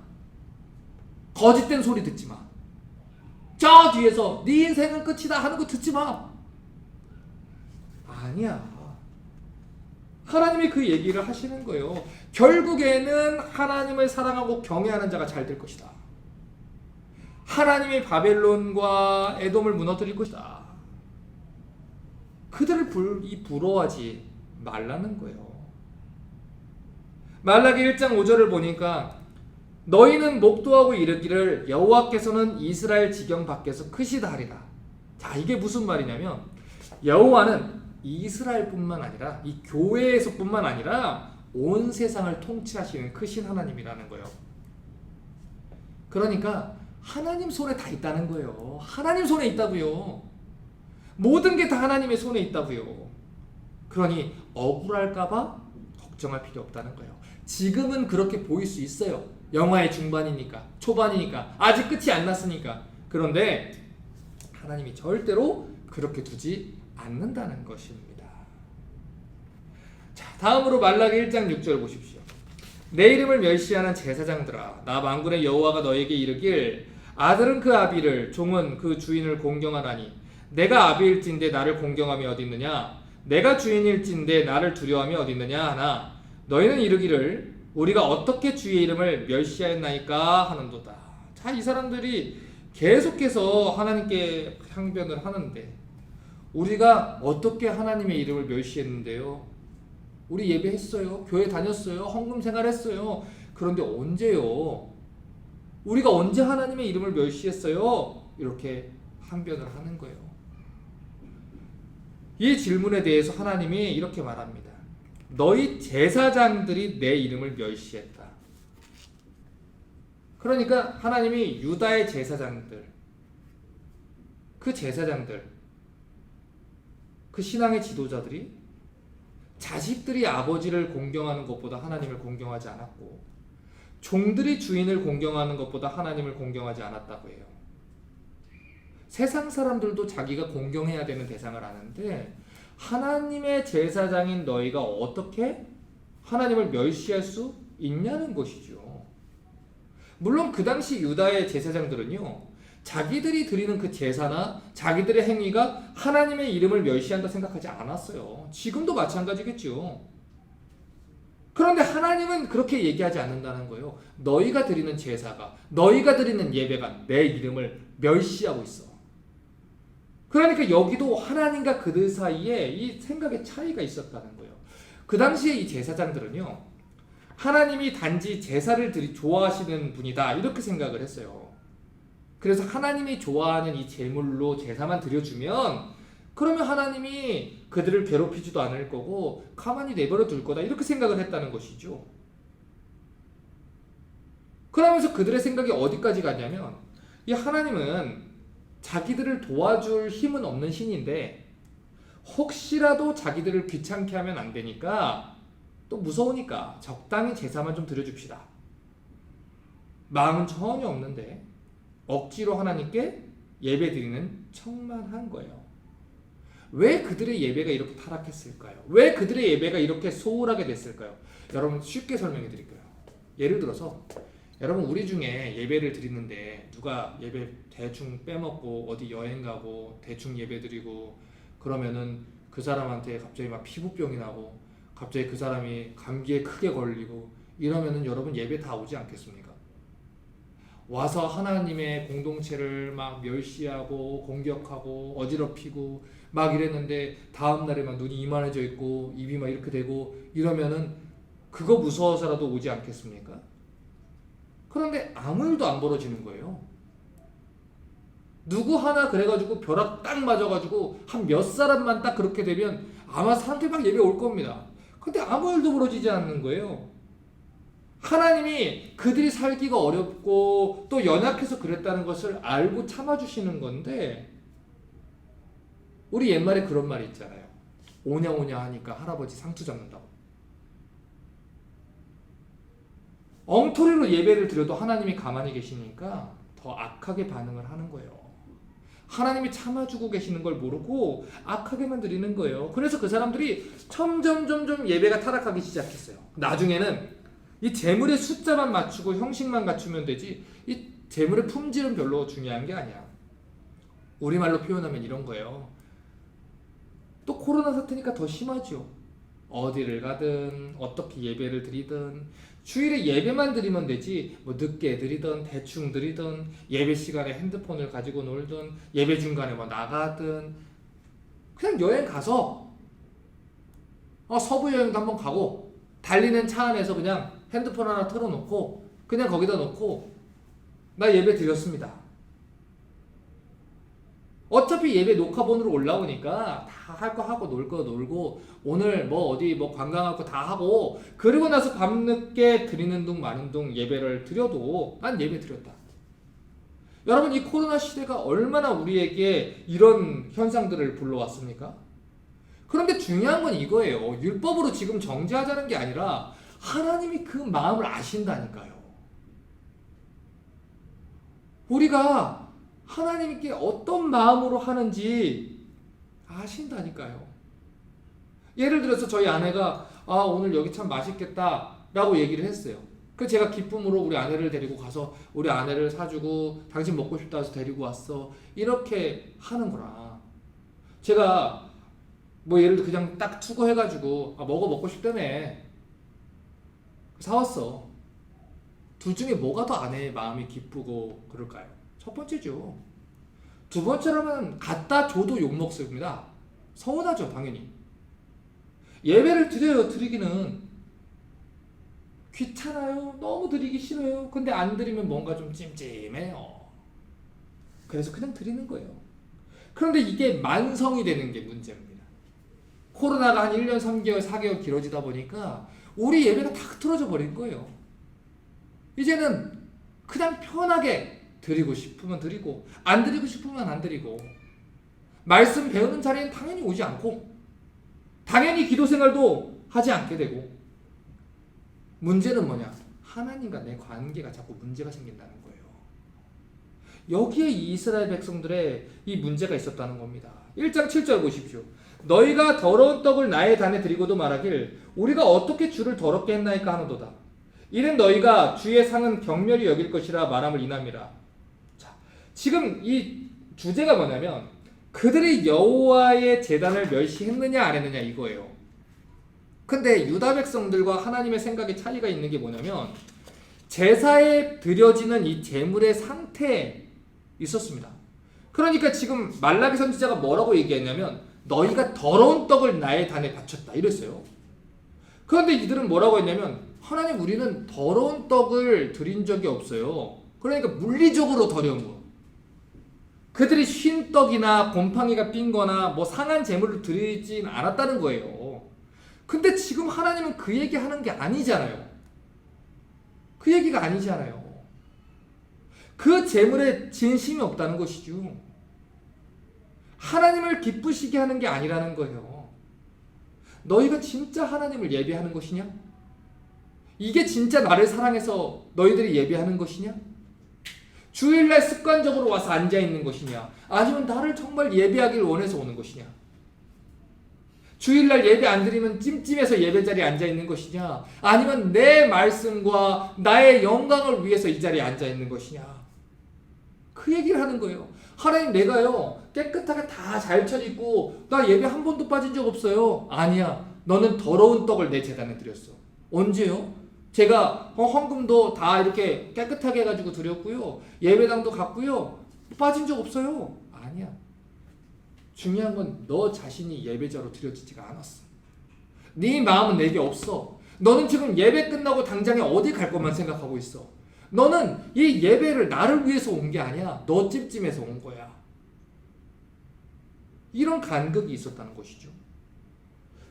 [SPEAKER 1] 거짓된 소리 듣지 마. 저 뒤에서 네 인생은 끝이다 하는 거 듣지 마. 아니야. 하나님이 그 얘기를 하시는 거예요. 결국에는 하나님을 사랑하고 경외하는 자가 잘 될 것이다. 하나님이 바벨론과 에돔을 무너뜨릴 것이다. 그들을 부러워하지 말라는 거예요. 말라기 1장 5절을 보니까 너희는 목도하고 이르기를 여호와께서는 이스라엘 지경 밖에서 크시다 하리라. 자, 이게 무슨 말이냐면 여호와는 이스라엘뿐만 아니라 이 교회에서뿐만 아니라 온 세상을 통치하시는 크신 하나님이라는 거예요. 그러니까 하나님 손에 다 있다는 거예요. 하나님 손에 있다고요. 모든 게 다 하나님의 손에 있다고요. 그러니 억울할까봐 걱정할 필요 없다는 거예요. 지금은 그렇게 보일 수 있어요. 영화의 중반이니까, 초반이니까, 아직 끝이 안 났으니까. 그런데 하나님이 절대로 그렇게 두지 않는다는 것입니다. 자, 다음으로 말라기 1장 6절 보십시오. 내 이름을 멸시하는 제사장들아, 나 만군의 여호와가 너에게 이르길 아들은 그 아비를, 종은 그 주인을 공경하나니 내가 아비일진데 나를 공경함이 어딨느냐? 내가 주인일진데 나를 두려워함이 어딨느냐 하나 너희는 이르기를 우리가 어떻게 주의 이름을 멸시하였나이까 하는도다. 자, 이 사람들이 계속해서 하나님께 항변을 하는데 우리가 어떻게 하나님의 이름을 멸시했는데요? 우리 예배했어요. 교회 다녔어요. 헌금 생활했어요. 그런데 언제요? 우리가 언제 하나님의 이름을 멸시했어요? 이렇게 항변을 하는 거예요. 이 질문에 대해서 하나님이 이렇게 말합니다. 너희 제사장들이 내 이름을 멸시했다. 그러니까 하나님이 유다의 제사장들, 그 신앙의 지도자들이 자식들이 아버지를 공경하는 것보다 하나님을 공경하지 않았고 종들이 주인을 공경하는 것보다 하나님을 공경하지 않았다고 해요. 세상 사람들도 자기가 공경해야 되는 대상을 아는데 하나님의 제사장인 너희가 어떻게 하나님을 멸시할 수 있냐는 것이죠. 물론 그 당시 유다의 제사장들은요, 자기들이 드리는 그 제사나 자기들의 행위가 하나님의 이름을 멸시한다 생각하지 않았어요. 지금도 마찬가지겠죠. 그런데 하나님은 그렇게 얘기하지 않는다는 거예요. 너희가 드리는 제사가, 너희가 드리는 예배가 내 이름을 멸시하고 있어. 그러니까 여기도 하나님과 그들 사이에 이 생각의 차이가 있었다는 거예요. 그 당시에 이 제사장들은요, 하나님이 단지 제사를 좋아하시는 분이다 이렇게 생각을 했어요. 그래서 하나님이 좋아하는 이 제물로 제사만 드려주면 그러면 하나님이 그들을 괴롭히지도 않을 거고 가만히 내버려 둘 거다 이렇게 생각을 했다는 것이죠. 그러면서 그들의 생각이 어디까지 갔냐면 이 하나님은 자기들을 도와줄 힘은 없는 신인데 혹시라도 자기들을 귀찮게 하면 안 되니까 또 무서우니까 적당히 제사만 좀 드려줍시다. 마음은 전혀 없는데 억지로 하나님께 예배드리는 척만 거예요. 왜 그들의 예배가 이렇게 타락했을까요? 왜 그들의 예배가 이렇게 소홀하게 됐을까요? 여러분 쉽게 설명해 드릴게요. 예를 들어서 여러분 우리 중에 예배를 드리는데 누가 예배 대충 빼먹고 어디 여행 가고 대충 예배 드리고 그러면은 그 사람한테 갑자기 막 피부병이 나고 갑자기 그 사람이 감기에 크게 걸리고 이러면은 여러분 예배 다 오지 않겠습니까? 와서 하나님의 공동체를 막 멸시하고 공격하고 어지럽히고 막 이랬는데 다음날에 막 눈이 이만해져 있고 입이 막 이렇게 되고 이러면은 그거 무서워서라도 오지 않겠습니까? 그런데 아무 일도 안 벌어지는 거예요. 누구 하나 그래가지고 벼락 딱 맞아가지고 한 몇 사람만 딱 그렇게 되면 아마 사람들이 막 예배 올 겁니다. 근데 아무 일도 벌어지지 않는 거예요. 하나님이 그들이 살기가 어렵고 또 연약해서 그랬다는 것을 알고 참아주시는 건데 우리 옛말에 그런 말이 있잖아요. 오냐 오냐 하니까 할아버지 상투 잡는다고. 엉터리로 예배를 드려도 하나님이 가만히 계시니까 더 악하게 반응을 하는 거예요. 하나님이 참아주고 계시는 걸 모르고 악하게만 드리는 거예요. 그래서 그 사람들이 점점 예배가 타락하기 시작했어요. 나중에는 이 재물의 숫자만 맞추고 형식만 갖추면 되지 이 재물의 품질은 별로 중요한 게 아니야. 우리말로 표현하면 이런 거예요. 또 코로나 사태니까 더 심하죠. 어디를 가든 어떻게 예배를 드리든 주일에 예배만 드리면 되지 뭐 늦게 드리든 대충 드리든 예배 시간에 핸드폰을 가지고 놀든 예배 중간에 뭐 나가든 그냥 여행 가서 서부 여행도 한번 가고 달리는 차 안에서 그냥 핸드폰 하나 틀어놓고 그냥 거기다 놓고 나 예배 드렸습니다. 어차피 예배 녹화본으로 올라오니까 다 할 거 하고 놀 거 놀고 오늘 뭐 어디 뭐 관광할 거 다 하고 그리고 나서 밤늦게 드리는 둥 마는 둥 예배를 드려도 난 예배 드렸다. 여러분 이 코로나 시대가 얼마나 우리에게 이런 현상들을 불러왔습니까? 그런데 중요한 건 이거예요. 율법으로 지금 정죄하자는 게 아니라 하나님이 그 마음을 아신다니까요. 우리가 하나님께 어떤 마음으로 하는지 아신다니까요. 예를 들어서 저희 아내가 오늘 여기 참 맛있겠다 라고 얘기를 했어요. 그래서 제가 기쁨으로 우리 아내를 데리고 가서 우리 아내를 사주고 당신 먹고 싶다 해서 데리고 왔어 이렇게 하는구나. 제가 뭐 예를 들어 그냥 딱 투고해가지고 먹고 싶다며 사왔어. 둘 중에 뭐가 더 아내의 마음이 기쁘고 그럴까요? 첫 번째죠. 두 번째로는 갖다 줘도 욕먹습니다. 서운하죠, 당연히. 예배를 드려요, 드리기는. 귀찮아요, 너무 드리기 싫어요. 근데 안 드리면 뭔가 좀 찜찜해요. 그래서 그냥 드리는 거예요. 그런데 이게 만성이 되는 게 문제입니다. 코로나가 한 1년, 3개월, 4개월 길어지다 보니까 우리 예배가 다 흐트러져 버린 거예요. 이제는 그냥 편하게 드리고 싶으면 드리고 안 드리고 싶으면 안 드리고 말씀 배우는 자리엔 당연히 오지 않고 당연히 기도 생활도 하지 않게 되고 문제는 뭐냐? 하나님과 내 관계가 자꾸 문제가 생긴다는 거예요. 여기에 이 이스라엘 백성들의 이 문제가 있었다는 겁니다. 1장 7절 보십시오. 너희가 더러운 떡을 나의 단에 드리고도 말하길 우리가 어떻게 주를 더럽게 했나이까 하노도다. 이는 너희가 주의 상은 경멸히 여길 것이라 말함을 인함이라. 자, 지금 이 주제가 뭐냐면 그들이 여호와의 제단을 멸시했느냐 안 했느냐 이거예요. 근데 유다 백성들과 하나님의 생각에 차이가 있는 게 뭐냐면 제사에 드려지는 이 제물의 상태에 있었습니다. 그러니까 지금 말라기 선지자가 뭐라고 얘기했냐면 너희가 더러운 떡을 나의 단에 바쳤다 이랬어요. 그런데 이들은 뭐라고 했냐면 하나님 우리는 더러운 떡을 드린 적이 없어요. 그러니까 물리적으로 더러운 거. 그들이 쉰 떡이나 곰팡이가 핀 거나 뭐 상한 제물을 드리진 않았다는 거예요. 근데 지금 하나님은 그 얘기 하는 게 아니잖아요. 그 얘기가 아니잖아요. 그 재물에 진심이 없다는 것이죠. 하나님을 기쁘시게 하는 게 아니라는 거예요. 너희가 진짜 하나님을 예배하는 것이냐? 이게 진짜 나를 사랑해서 너희들이 예배하는 것이냐? 주일날 습관적으로 와서 앉아있는 것이냐? 아니면 나를 정말 예배하기를 원해서 오는 것이냐? 주일날 예배 안 드리면 찜찜해서 예배 자리에 앉아있는 것이냐? 아니면 내 말씀과 나의 영광을 위해서 이 자리에 앉아있는 것이냐? 그 얘기를 하는 거예요. 하나님, 내가요 깨끗하게 다 잘 차리고 나 예배 한 번도 빠진 적 없어요. 아니야, 너는 더러운 떡을 내 제단에 드렸어. 언제요? 제가 헌금도 다 이렇게 깨끗하게 해가지고 드렸고요, 예배당도 갔고요, 빠진 적 없어요. 아니야. 중요한 건 너 자신이 예배자로 드려지지가 않았어. 네 마음은 내게 없어. 너는 지금 예배 끝나고 당장에 어디 갈 것만 생각하고 있어. 너는 이 예배를 나를 위해서 온 게 아니야. 너 찜찜해서 온 거야. 이런 간극이 있었다는 것이죠.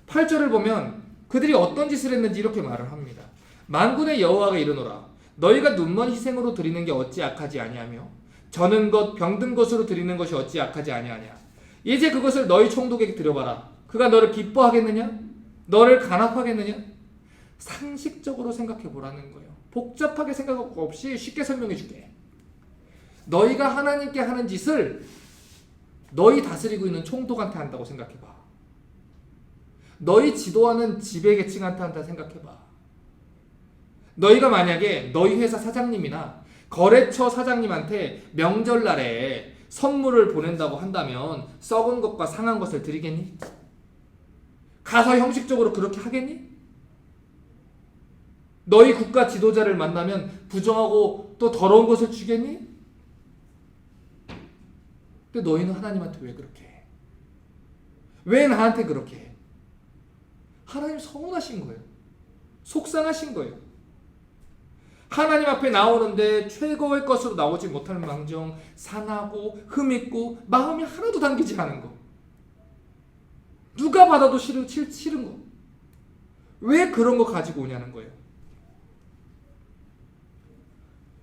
[SPEAKER 1] 8절을 보면 그들이 어떤 짓을 했는지 이렇게 말을 합니다. 만군의 여호와가 이르노라, 너희가 눈먼 희생으로 드리는 게 어찌 악하지 아니하며 저는 것 병든 것으로 드리는 것이 어찌 악하지 아니하냐. 이제 그것을 너희 총독에게 드려봐라. 그가 너를 기뻐하겠느냐? 너를 간합하겠느냐? 상식적으로 생각해 보라는 거예요. 복잡하게 생각할 거 없이 쉽게 설명해 줄게. 너희가 하나님께 하는 짓을 너희 다스리고 있는 총독한테 한다고 생각해 봐. 너희 지도하는 지배계층한테 한다 생각해 봐. 너희가 만약에 너희 회사 사장님이나 거래처 사장님한테 명절날에 선물을 보낸다고 한다면 썩은 것과 상한 것을 드리겠니? 가서 형식적으로 그렇게 하겠니? 너희 국가 지도자를 만나면 부정하고 또 더러운 것을 주겠니? 근데 너희는 하나님한테 왜 그렇게 해? 왜 나한테 그렇게 해? 하나님 서운하신 거예요. 속상하신 거예요. 하나님 앞에 나오는데 최고의 것으로 나오지 못할 망정 상하고 흠있고 마음이 하나도 당기지 않은 거. 누가 받아도 싫은 거. 왜 그런 거 가지고 오냐는 거예요.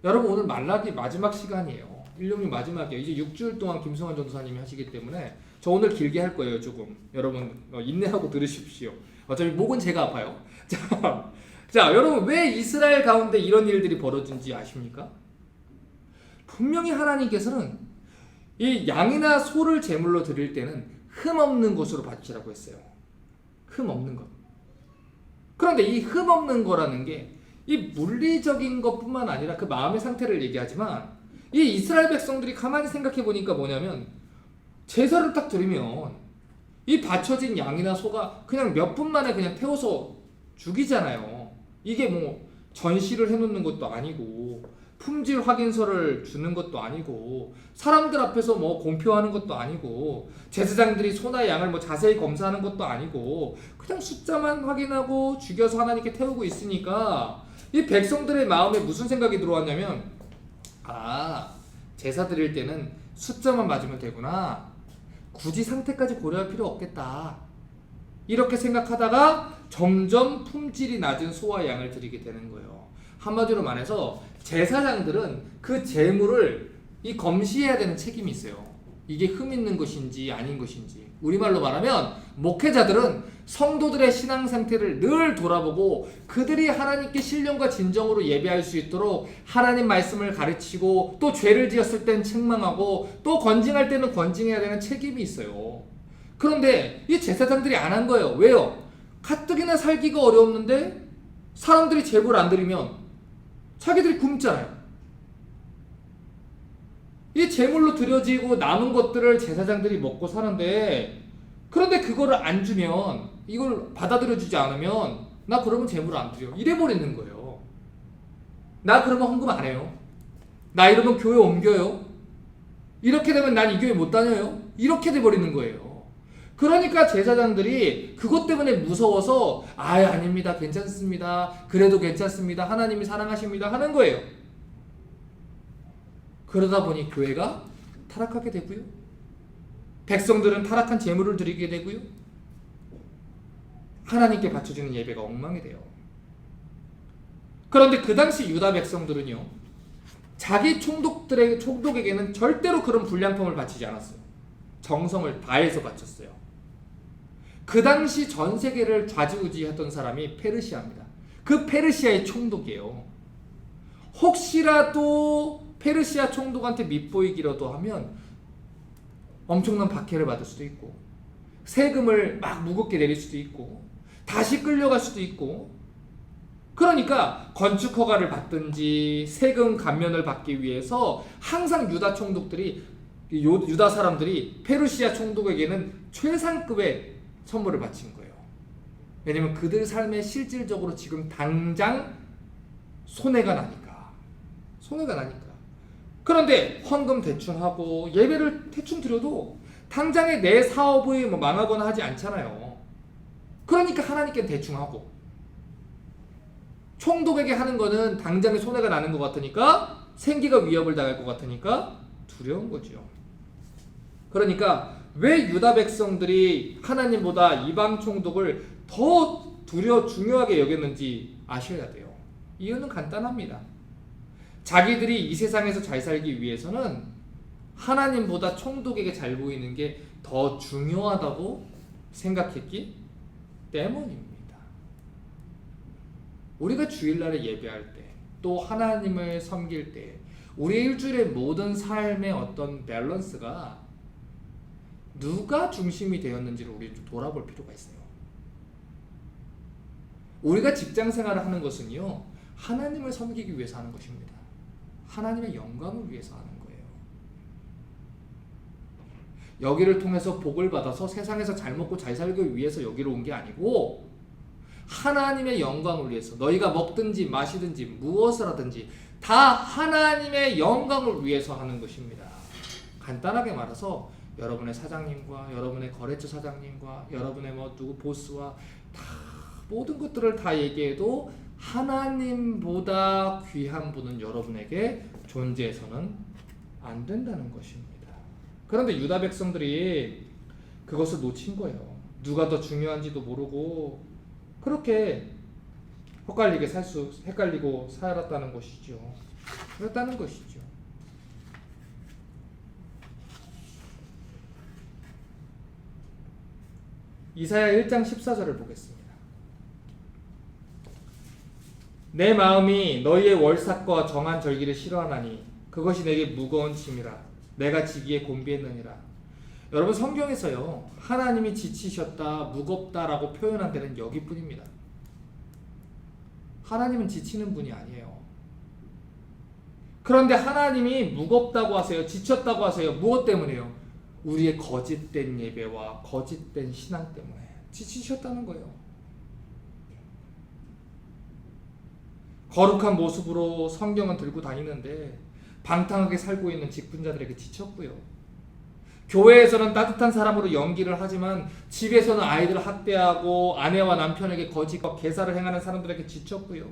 [SPEAKER 1] 여러분, 오늘 말라기 마지막 시간이에요. 166 마지막이에요. 이제 6주일 동안 김성환 전도사님이 하시기 때문에 저 오늘 길게 할 거예요. 조금 여러분 인내하고 들으십시오. 어차피 목은 제가 아파요. 자, 여러분, 왜 이스라엘 가운데 이런 일들이 벌어진지 아십니까? 분명히 하나님께서는 이 양이나 소를 제물로 드릴 때는 흠 없는 것으로 바치라고 했어요. 흠 없는 것. 그런데 이 흠 없는 거라는 게 이 물리적인 것뿐만 아니라 그 마음의 상태를 얘기하지만, 이 이스라엘 백성들이 가만히 생각해 보니까 뭐냐면, 제사를 딱 드리면 이 바쳐진 양이나 소가 그냥 몇 분 만에 그냥 태워서 죽이잖아요. 이게 뭐 전시를 해놓는 것도 아니고 품질 확인서를 주는 것도 아니고 사람들 앞에서 뭐 공표하는 것도 아니고 제사장들이 소나 양을 뭐 자세히 검사하는 것도 아니고 그냥 숫자만 확인하고 죽여서 하나님께 태우고 있으니까 이 백성들의 마음에 무슨 생각이 들어왔냐면, 아, 제사 드릴 때는 숫자만 맞으면 되구나, 굳이 상태까지 고려할 필요 없겠다, 이렇게 생각하다가 점점 품질이 낮은 소와 양을 드리게 되는 거예요. 한마디로 말해서 제사장들은 그 제물을 이 검시해야 되는 책임이 있어요. 이게 흠 있는 것인지 아닌 것인지. 우리말로 말하면 목회자들은 성도들의 신앙 상태를 늘 돌아보고 그들이 하나님께 신령과 진정으로 예배할 수 있도록 하나님 말씀을 가르치고, 또 죄를 지었을 땐 책망하고, 또 건징할 때는 건징해야 되는 책임이 있어요. 그런데 이 제사장들이 안 한 거예요. 왜요? 가뜩이나 살기가 어려웠는데 사람들이 제물 안 드리면 자기들이 굶잖아요. 이 제물로 드려지고 남은 것들을 제사장들이 먹고 사는데, 그런데 그거를 안 주면, 이걸 받아들여주지 않으면 나 그러면 제물 안 드려, 이래버리는 거예요. 나 그러면 헌금 안 해요. 나 이러면 교회 옮겨요. 이렇게 되면 난 이 교회 못 다녀요. 이렇게 돼버리는 거예요. 그러니까 제사장들이 그것 때문에 무서워서 아닙니다, 괜찮습니다, 그래도 괜찮습니다, 하나님이 사랑하십니다 하는 거예요. 그러다 보니 교회가 타락하게 되고요, 백성들은 타락한 제물을 드리게 되고요, 하나님께 바쳐주는 예배가 엉망이 돼요. 그런데 그 당시 유다 백성들은요, 자기 총독에게는 절대로 그런 불량품을 바치지 않았어요. 정성을 다해서 바쳤어요. 그 당시 전 세계를 좌지우지했던 사람이 페르시아입니다. 그 페르시아의 총독이에요. 혹시라도 페르시아 총독한테 밉보이기라도 하면 엄청난 박해를 받을 수도 있고, 세금을 막 무겁게 내릴 수도 있고, 다시 끌려갈 수도 있고, 그러니까 건축 허가를 받든지 세금 감면을 받기 위해서 항상 유다 총독들이, 유다 사람들이 페르시아 총독에게는 최상급의 선물을 바친 거예요. 왜냐면 그들 삶에 실질적으로 지금 당장 손해가 나니까. 그런데 헌금 대충 하고 예배를 대충 드려도 당장에 내 사업이 뭐 망하거나 하지 않잖아요. 그러니까 하나님께 대충 하고, 총독에게 하는 거는 당장에 손해가 나는 것 같으니까, 생기가 위협을 당할 것 같으니까 두려운 거죠. 그러니까 왜 유다 백성들이 하나님보다 이방 총독을 더 중요하게 여겼는지 아셔야 돼요. 이유는 간단합니다. 자기들이 이 세상에서 잘 살기 위해서는 하나님보다 총독에게 잘 보이는 게 더 중요하다고 생각했기 때문입니다. 우리가 주일날에 예배할 때, 또 하나님을 섬길 때, 우리의 일주일의 모든 삶의 어떤 밸런스가 누가 중심이 되었는지를 우리 좀 돌아볼 필요가 있어요. 우리가 직장 생활을 하는 것은요, 하나님을 섬기기 위해서 하는 것입니다. 하나님의 영광을 위해서 하는 거예요. 여기를 통해서 복을 받아서 세상에서 잘 먹고 잘 살기 위해서 여기로 온 게 아니고, 하나님의 영광을 위해서, 너희가 먹든지 마시든지 무엇을 하든지 다 하나님의 영광을 위해서 하는 것입니다. 간단하게 말해서 여러분의 사장님과 여러분의 거래처 사장님과 여러분의 누구 보스와 다 모든 것들을 다 얘기해도 하나님보다 귀한 분은 여러분에게 존재해서는 안 된다는 것입니다. 그런데 유다 백성들이 그것을 놓친 거예요. 누가 더 중요한지도 모르고 그렇게 헷갈리고 살았다는 것이죠. 그랬다는 것이죠. 이사야 1장 14절을 보겠습니다. 내 마음이 너희의 월삭과 정한 절기를 싫어하나니 그것이 내게 무거운 짐이라 내가 지기에 곤비했느니라. 여러분, 성경에서요, 하나님이 지치셨다, 무겁다라고 표현한 데는 여기뿐입니다. 하나님은 지치는 분이 아니에요. 그런데 하나님이 무겁다고 하세요, 지쳤다고 하세요. 무엇 때문에요? 우리의 거짓된 예배와 거짓된 신앙 때문에 지치셨다는 거예요. 거룩한 모습으로 성경은 들고 다니는데 방탕하게 살고 있는 직분자들에게 지쳤고요. 교회에서는 따뜻한 사람으로 연기를 하지만 집에서는 아이들을 학대하고 아내와 남편에게 거짓과 계사를 행하는 사람들에게 지쳤고요.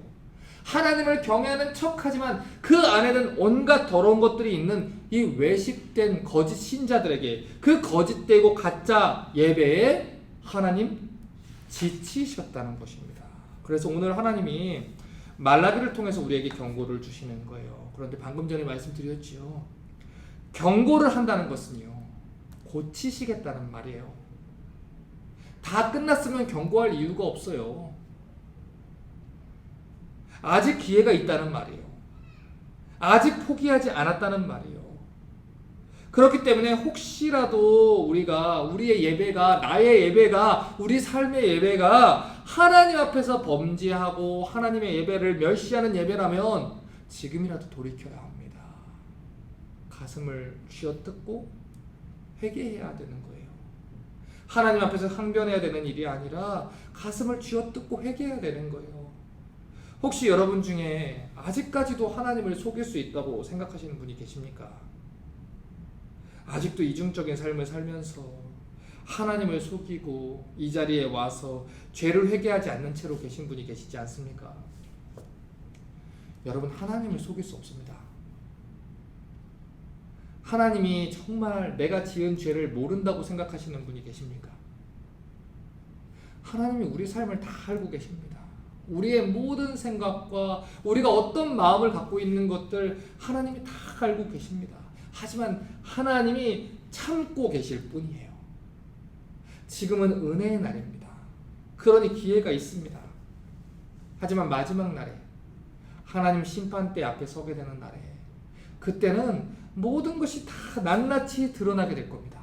[SPEAKER 1] 하나님을 경외하는 척하지만 그 안에는 온갖 더러운 것들이 있는 이 외식된 거짓 신자들에게, 그 거짓되고 가짜 예배에 하나님 지치셨다는 것입니다. 그래서 오늘 하나님이 말라기를 통해서 우리에게 경고를 주시는 거예요. 그런데 방금 전에 말씀드렸지요. 경고를 한다는 것은요, 고치시겠다는 말이에요. 다 끝났으면 경고할 이유가 없어요. 아직 기회가 있다는 말이에요. 아직 포기하지 않았다는 말이에요. 그렇기 때문에 혹시라도 우리의 예배가, 나의 예배가, 우리 삶의 예배가 하나님 앞에서 범죄하고 하나님의 예배를 멸시하는 예배라면 지금이라도 돌이켜야 합니다. 가슴을 쥐어뜯고 회개해야 되는 거예요. 하나님 앞에서 항변해야 되는 일이 아니라 가슴을 쥐어뜯고 회개해야 되는 거예요. 혹시 여러분 중에 아직까지도 하나님을 속일 수 있다고 생각하시는 분이 계십니까? 아직도 이중적인 삶을 살면서 하나님을 속이고 이 자리에 와서 죄를 회개하지 않는 채로 계신 분이 계시지 않습니까? 여러분, 하나님을 속일 수 없습니다. 하나님이 정말 내가 지은 죄를 모른다고 생각하시는 분이 계십니까? 하나님이 우리 삶을 다 알고 계십니다. 우리의 모든 생각과 우리가 어떤 마음을 갖고 있는 것들 하나님이 다 알고 계십니다. 하지만 하나님이 참고 계실 뿐이에요. 지금은 은혜의 날입니다. 그러니 기회가 있습니다. 하지만 마지막 날에 하나님 심판대 앞에 서게 되는 날에 그때는 모든 것이 다 낱낱이 드러나게 될 겁니다.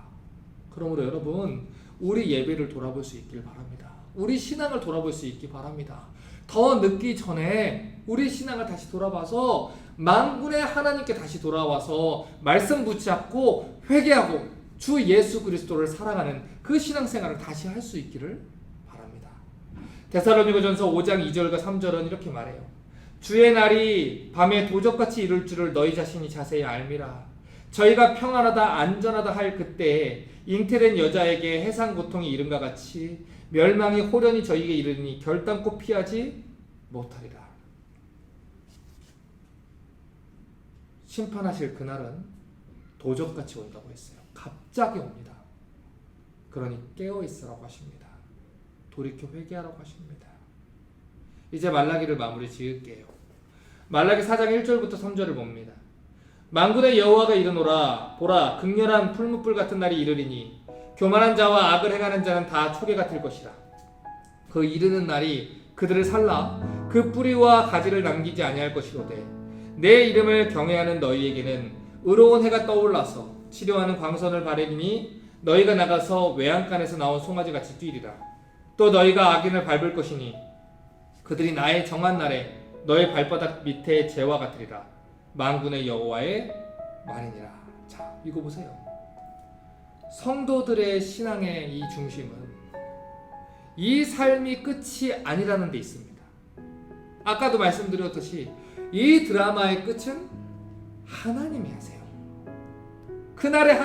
[SPEAKER 1] 그러므로 여러분, 우리 예배를 돌아볼 수 있길 바랍니다. 우리 신앙을 돌아볼 수 있기 바랍니다. 더 늦기 전에 우리 신앙을 다시 돌아봐서 만군의 하나님께 다시 돌아와서 말씀 붙잡고 회개하고 주 예수 그리스도를 사랑하는 그 신앙생활을 다시 할 수 있기를 바랍니다. 데살로니가전서 5장 2절과 3절은 이렇게 말해요. 주의 날이 밤에 도적같이 이룰 줄을 너희 자신이 자세히 알미라. 저희가 평안하다 안전하다 할 그때에 잉태된 여자에게 해상 고통이 이른과 같이 멸망이 호련히 저희에게 이르니 결단코 피하지 못하리라. 심판하실 그날은 도적같이 온다고 했어요. 갑자기 옵니다. 그러니 깨어있으라고 하십니다. 돌이켜 회개하라고 하십니다. 이제 말라기를 마무리 지을게요. 말라기 4장 1절부터 3절을 봅니다. 만군의 여호와가 이르노라. 보라, 극렬한 풀무불 같은 날이 이르리니 교만한 자와 악을 행하는 자는 다 초계 같을 것이라. 그 이르는 날이 그들을 살라 그 뿌리와 가지를 남기지 아니할 것이로되 내 이름을 경외하는 너희에게는 의로운 해가 떠올라서 치료하는 광선을 바래리니 너희가 나가서 외양간에서 나온 송아지같이 뛰리라. 또 너희가 악인을 밟을 것이니 그들이 나의 정한 날에 너의 발바닥 밑에 재와 같으리라. 만군의 여호와의 말이니라. 자, 이거 보세요. 성도들의 신앙의 이 중심은 이 삶이 끝이 아니라는 데 있습니다. 아까도 말씀드렸듯이 이 드라마의 끝은 하나님이 하세요. 그날에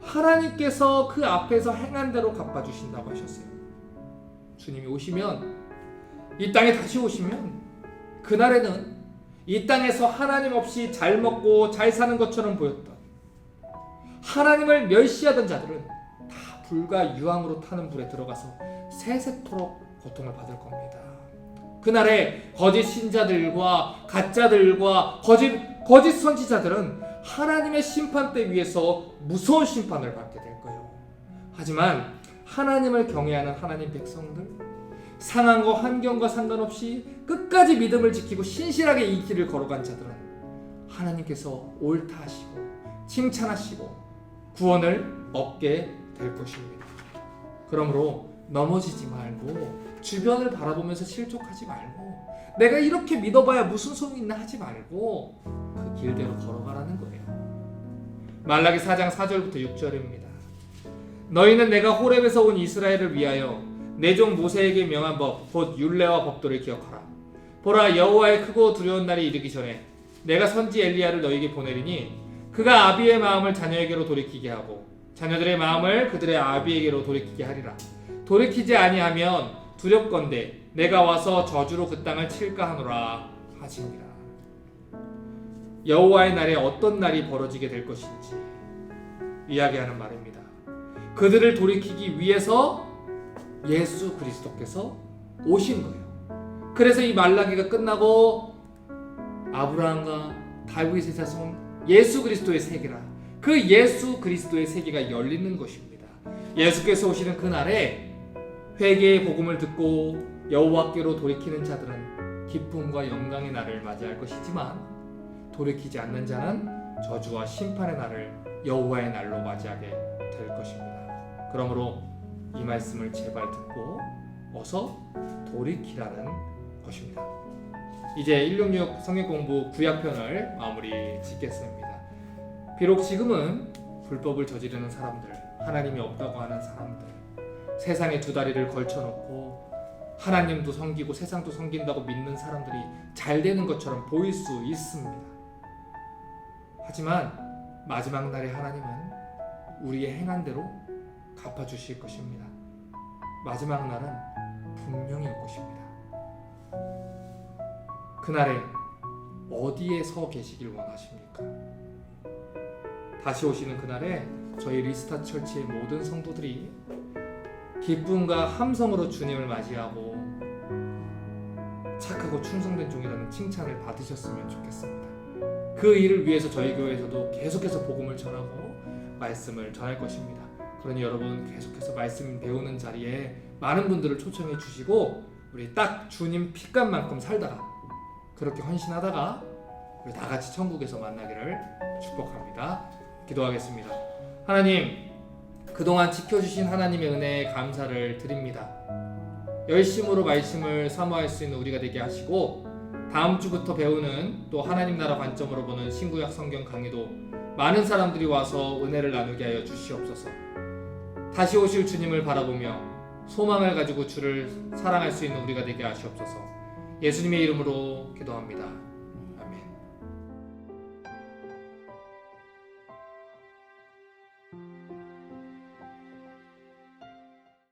[SPEAKER 1] 하나님께서 그 앞에서 행한 대로 갚아주신다고 하셨어요. 주님이 오시면, 이 땅에 다시 오시면 그날에는 이 땅에서 하나님 없이 잘 먹고 잘 사는 것처럼 보였던, 하나님을 멸시하던 자들은 다 불과 유황으로 타는 불에 들어가서 세세토록 고통을 받을 겁니다. 그날에 거짓 신자들과 가짜들과 거짓 선지자들은 하나님의 심판대 위에서 무서운 심판을 받게 될 거예요. 하지만 하나님을 경외하는 하나님 백성들, 상황과 환경과 상관없이 끝까지 믿음을 지키고 신실하게 이 길을 걸어간 자들은 하나님께서 옳다 하시고 칭찬하시고 구원을 얻게 될 것입니다. 그러므로 넘어지지 말고 주변을 바라보면서 실족하지 말고 내가 이렇게 믿어봐야 무슨 소용이 있나 하지 말고 그 길대로 걸어가라는 거예요. 말라기 4장 4절부터 6절입니다. 너희는 내가 호렙에서 온 이스라엘을 위하여 내 종 모세에게 명한 법 곧 율례와 법도를 기억하라. 보라, 여호와의 크고 두려운 날이 이르기 전에 내가 선지 엘리야를 너희에게 보내리니 그가 아비의 마음을 자녀에게로 돌이키게 하고 자녀들의 마음을 그들의 아비에게로 돌이키게 하리라. 돌이키지 아니하면 두렵건대 내가 와서 저주로 그 땅을 칠까 하노라 하시니라. 여호와의 날에 어떤 날이 벌어지게 될 것인지 이야기하는 말입니다. 그들을 돌이키기 위해서 예수 그리스도께서 오신 거예요. 그래서 이 말라기가 끝나고 아브라함과 다윗의 자손 예수 그리스도의 세계라, 그 예수 그리스도의 세계가 열리는 것입니다. 예수께서 오시는 그날에 회개의 복음을 듣고 여호와께로 돌이키는 자들은 기쁨과 영광의 날을 맞이할 것이지만 돌이키지 않는 자는 저주와 심판의 날을 여호와의 날로 맞이하게 될 것입니다. 그러므로 이 말씀을 제발 듣고 어서 돌이키라는 것입니다. 이제 166 성경 공부 구약편을 마무리 짓겠습니다. 비록 지금은 불법을 저지르는 사람들, 하나님이 없다고 하는 사람들, 세상에 두 다리를 걸쳐놓고 하나님도 섬기고 세상도 섬긴다고 믿는 사람들이 잘 되는 것처럼 보일 수 있습니다. 하지만 마지막 날에 하나님은 우리의 행한 대로 갚아주실 것입니다. 마지막 날은 분명히 올 것입니다. 그날에 어디에 서 계시길 원하십니까? 다시 오시는 그날에 저희 리스타 철치의 모든 성도들이 기쁨과 함성으로 주님을 맞이하고 착하고 충성된 종이라는 칭찬을 받으셨으면 좋겠습니다. 그 일을 위해서 저희 교회에서도 계속해서 복음을 전하고 말씀을 전할 것입니다. 그러니 여러분 계속해서 말씀 배우는 자리에 많은 분들을 초청해 주시고 우리 딱 주님 핏값만큼 살다가 그렇게 헌신하다가 우리 다 같이 천국에서 만나기를 축복합니다. 기도하겠습니다. 하나님, 그동안 지켜주신 하나님의 은혜에 감사를 드립니다. 열심으로 말씀을 사모할 수 있는 우리가 되게 하시고 다음 주부터 배우는 또 하나님 나라 관점으로 보는 신구약 성경 강의도 많은 사람들이 와서 은혜를 나누게 하여 주시옵소서. 다시 오실 주님을 바라보며 소망을 가지고 주를 사랑할 수 있는 우리가 되게 하시옵소서. 예수님의 이름으로 기도합니다.